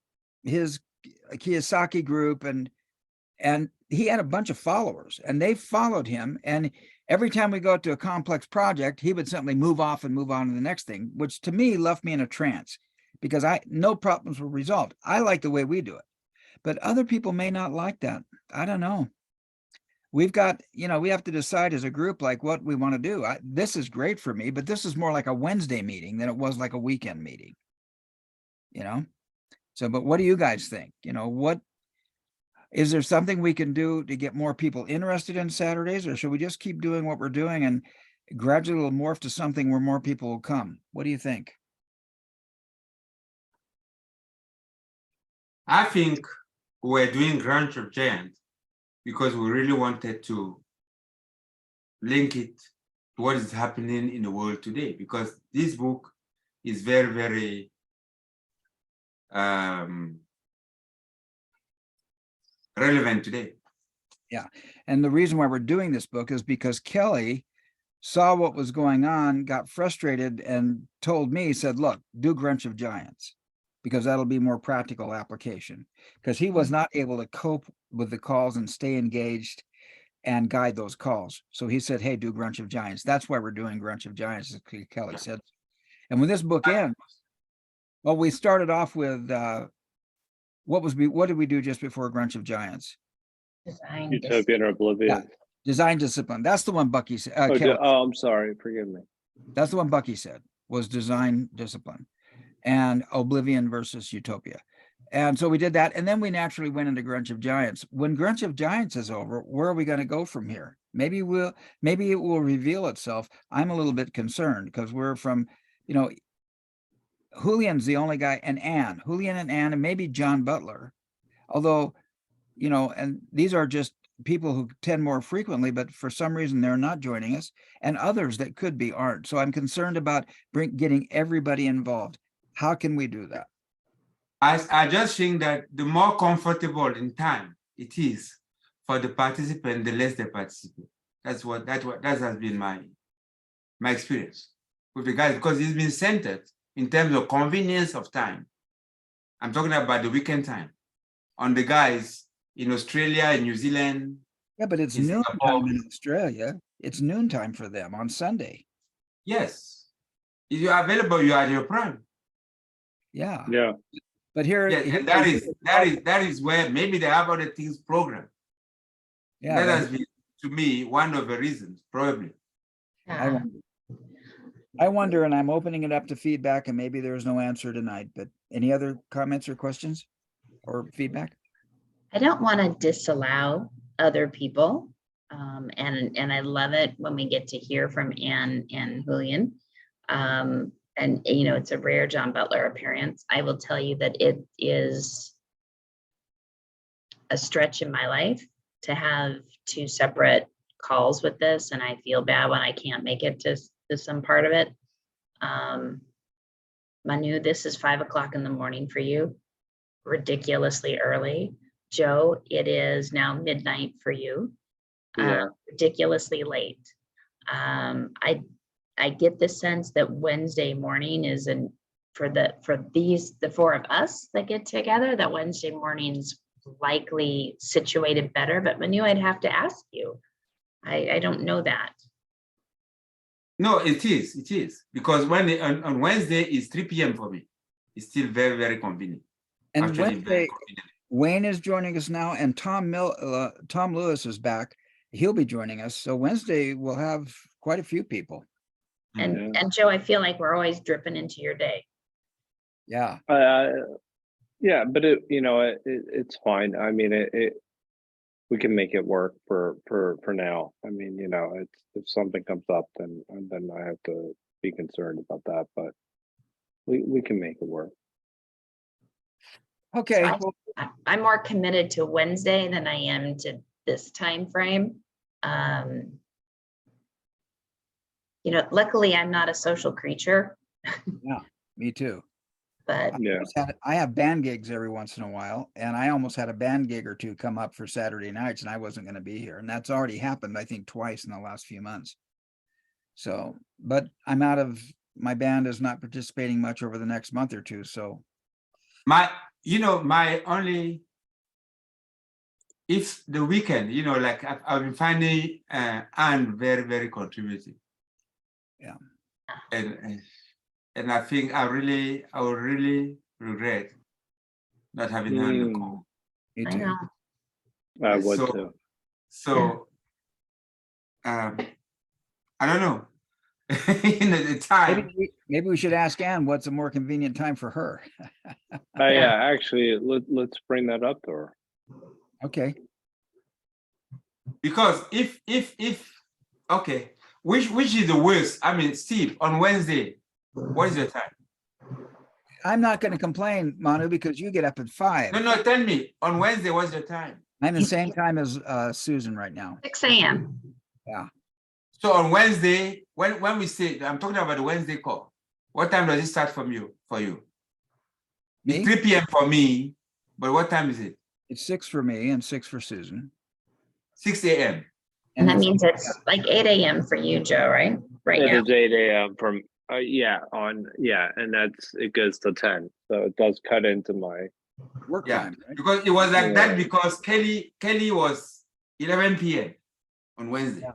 his Kiyosaki group, and he had a bunch of followers, and they followed him. And every time we go to a complex project, he would simply move off and move on to the next thing, which to me left me in a trance, because no problems were resolved. I like the way we do it, but other people may not like that. I don't know. we've got, we have to decide as a group, like what we want to do. This is great for me, but this is more like a Wednesday meeting than it was like a weekend meeting. So, but what do you guys think? What is there something we can do to get more people interested in Saturdays, or should we just keep doing what we're doing and gradually it'll morph to something where more people will come? What do you think? I think we're doing Grunch of Giants because we really wanted to link it to what is happening in the world today, because this book is very, very relevant today. Yeah. And the reason why we're doing this book is because Kelly saw what was going on, got frustrated, and told me, said, look, do Grunch of Giants, because that'll be more practical application, because he was not able to cope with the calls and stay engaged and guide those calls. So he said, hey, do Grunch of Giants. That's why we're doing Grunch of Giants, as Kelly said. And when this book ends, well, we started off with, what did we do just before Grunch of Giants? Design Utopian or Oblivion. Yeah. Design discipline. That's the one Bucky said. I'm sorry. Forgive me. That's the one Bucky said, was design discipline, and Oblivion versus Utopia. And so we did that. And then we naturally went into Grunch of Giants. When Grunch of Giants is over, where are we going to go from here? Maybe it will reveal itself. I'm a little bit concerned because we're from, Julian's the only guy, and Julian and Anne, and maybe John Butler. Although, and these are just people who attend more frequently, but for some reason they're not joining us, and others that could be aren't. So I'm concerned about getting everybody involved. How can we do that? I just think that the more comfortable in time it is for the participant, the less they participate. That has been my experience with the guys, because it's been centered in terms of convenience of time. I'm talking about the weekend time on the guys in Australia, in New Zealand. Yeah, but it's noontime in Australia. It's noontime for them on Sunday. Yes. If you're available, you are at your prime. Yeah. Yeah. But here, and that is where maybe they have other things programmed. Yeah, that has been, to me, one of the reasons, probably. I wonder, and I'm opening it up to feedback, and maybe there's no answer tonight, but any other comments or questions or feedback? I don't want to disallow other people. And I love it when we get to hear from Anne and Julian. And it's a rare John Butler appearance. I will tell you that it is a stretch in my life to have 2 separate calls with this, and I feel bad when I can't make it to some part of it. Manu, this is 5 o'clock in the morning for you, ridiculously early. Joe, it is now midnight for you, ridiculously late. I get the sense that Wednesday morning is for the 4 of us that get together, that Wednesday morning's likely situated better. But Manu, I'd have to ask you. I don't know that. No, it is because on Wednesday is 3 p.m. for me. It's still very, very convenient. And Actually, Wednesday, Wayne is joining us now, and Tom Lewis is back. He'll be joining us. So Wednesday we'll have quite a few people. And Joe, I feel like we're always dripping into your day. Yeah. Yeah, but it's fine. I mean, we can make it work for now. I mean, if something comes up, then I have to be concerned about that. But we can make it work. Okay. I'm more committed to Wednesday than I am to this time frame. Luckily I'm not a social creature. Yeah, me too. But yeah, I have band gigs every once in a while, and I almost had a band gig or 2 come up for Saturday nights, and I wasn't going to be here. And that's already happened, I think, twice in the last few months. So, but my band is not participating much over the next month or 2. So my only, if the weekend, like I've been finding Anne very, very contributive. Yeah. And I think I would really regret not having her on the call. me I too. know. I would too. So I don't know. In the time. Maybe we should ask Anne what's a more convenient time for her. Yeah, actually, let's bring that up to her. Okay. Because if okay, which is the worst? I mean, Steve, on Wednesday, what is your time? I'm not going to complain, Manu, because you get up at 5. No, tell me, on Wednesday, what's your time? I'm the same time as Susan right now. 6 a.m. Yeah. So on Wednesday, when we say, I'm talking about the Wednesday call, what time does it start for you? It's Me? 3 p.m. for me, but what time is it? It's 6 for me and 6 for Susan. 6 a.m. And that it's- means it's like 8 a.m. for you, Joe, right? Right It now. is 8 a.m. from and it goes to 10. So it does cut into my work Yeah, time, right? because it was like Yeah. that because Kelly was 11 p.m. on Wednesday.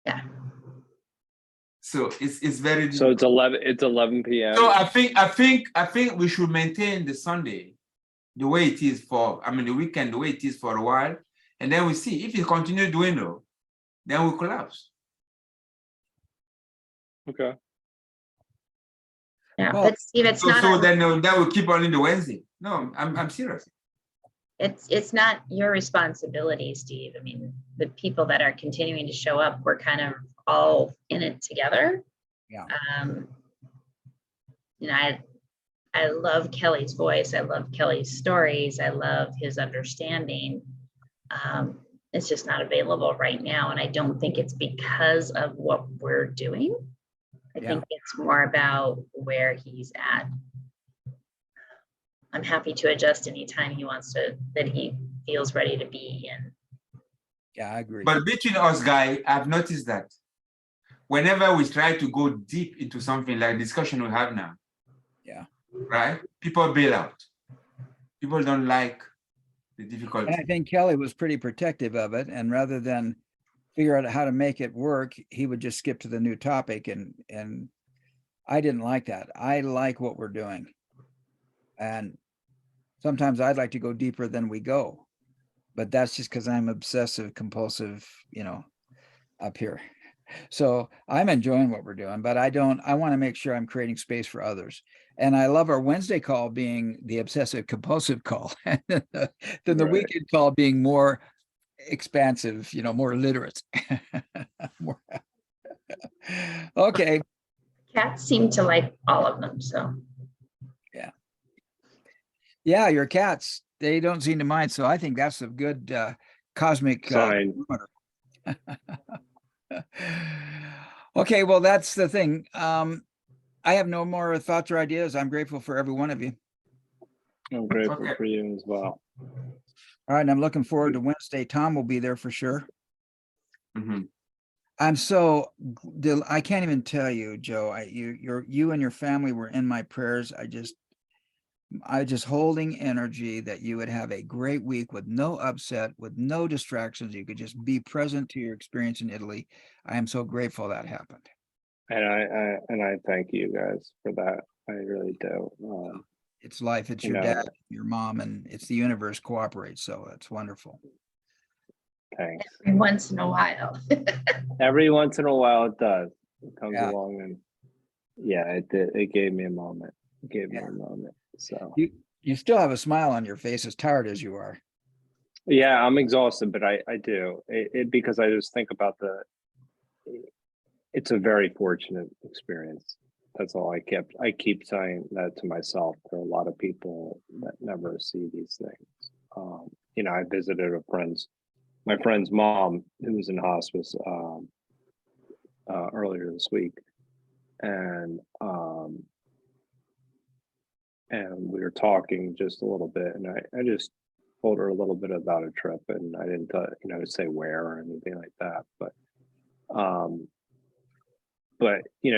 Yeah. So it's very so it's difficult. 11 p.m. So I think we should maintain the Sunday the way it is the weekend the way it is for a while, and then we see if it continues doing though, then we collapse. Okay. Yeah, Well, but Steve, it's not. So then that will keep on in the Wednesday. No, I'm serious. It's not your responsibility, Steve. I mean, the people that are continuing to show up, we're kind of all in it together. Yeah. You know, I love Kelly's voice. I love Kelly's stories. I love his understanding. It's just not available right now. And I don't think it's because of what we're doing. I Yeah. think it's more about where he's at. I'm happy to adjust anytime he wants to, that he feels ready to be in. Yeah, I agree. But between us, guys, I've noticed that whenever we try to go deep into something like discussion we have now, Yeah. right? People bail out. People don't like the difficulty. And I think Kelly was pretty protective of it. And rather than figure out how to make it work, he would just skip to the new topic. And I didn't like that. I like what we're doing. And sometimes I'd like to go deeper than we go. But that's just because I'm obsessive, compulsive, up here. So I'm enjoying what we're doing, but I want to make sure I'm creating space for others. And I love our Wednesday call being the obsessive compulsive call, than the Right. weekend call being more expansive, more literate. Okay. Cats seem to like all of them, so. Yeah, your cats, they don't seem to mind. So I think that's a good cosmic Sign. Okay, well, that's the thing. I have no more thoughts or ideas. I'm grateful for every one of you. I'm grateful Okay. for you as well. All right, and I'm looking forward to Wednesday. Tom will be there for sure. Mhm. I'm so I can't even tell you, Joe. You and your family were in my prayers. I just holding energy that you would have a great week with no upset, with no distractions. You could just be present to your experience in Italy. I am so grateful that happened. And I thank you guys for that. I really do. It's life. It's your dad, your mom, and it's the universe cooperates. So that's wonderful. Thanks. Every once in a while. Every once in a while it does. It comes Yeah. along and it did. It gave me a moment. It gave me Yeah. a moment. So You still have a smile on your face, as tired as you are. yeah, I'm exhausted, but I do it because I just think about it's a very fortunate experience. That's all I keep saying that to myself. There are a lot of people that never see these things. I visited my friend's mom who was in hospice earlier this week, and we were talking just a little bit, and I just told her a little bit about a trip, and I didn't say where or anything like that, but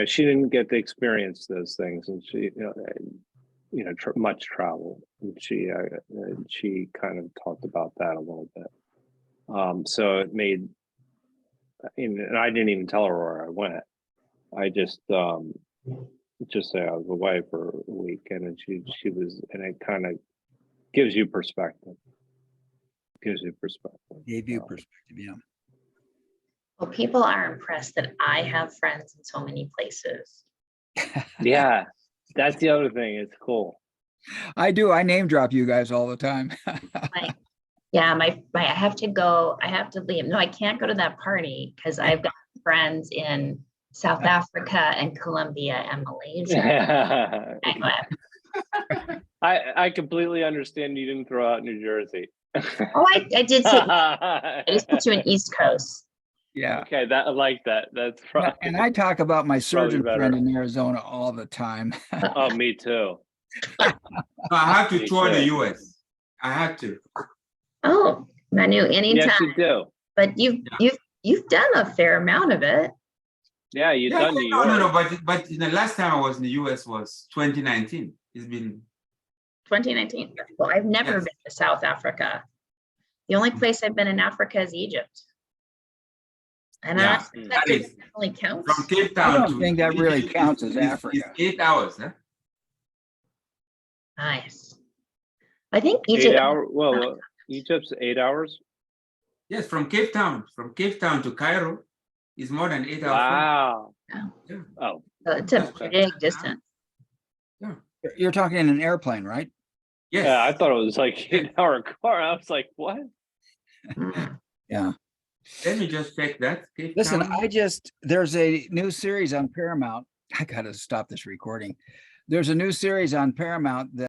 she didn't get to experience those things, and she much travel, and she kind of talked about that a little bit. So it made, and I didn't even tell her where I went. I just say I was away for a week, and she was, and it kind of gives you perspective. Gave you perspective, yeah. Well, people are impressed that I have friends in so many places. Yeah, that's the other thing. It's cool. I do. I name drop you guys all the time. Like, yeah, I have to go, I have to leave. No, I can't go to that party because I've got friends in South Africa and Colombia and Malaysia. I completely understand you didn't throw out New Jersey. Oh, I did say, I just put you in East Coast. Yeah. Okay, that I like that. That's probably. And I talk about my surgeon friend better. in Arizona all the time. Oh, me too. I have to Me tour the too. US. I have to. Oh, Manu, anytime. Yes, you do. But you've done a fair amount of it. Yeah, you've Yeah, done New York. no, but the last time I was in the US was 2019. It's been 2019. Well, I've never Yes. been to South Africa. The only place I've been in Africa is Egypt. And Yeah, that that is definitely counts. from Cape I Town don't to think that really Egypt counts as is Africa. 8 hours, huh? Nice. I think 8 Egypt. hour. Well, Egypt's 8 hours. Yes, from Cape Town to Cairo is more than 8 hours. Wow. Yeah. Oh, It's a Okay. big distance. You're talking in an airplane, right? Yes. yeah. I thought it was like 8 hour car. I was like, what? Mm. Yeah. Let me just check that. Cape Listen, Town. there's a new series on Paramount. I got to stop this recording. There's a new series on Paramount that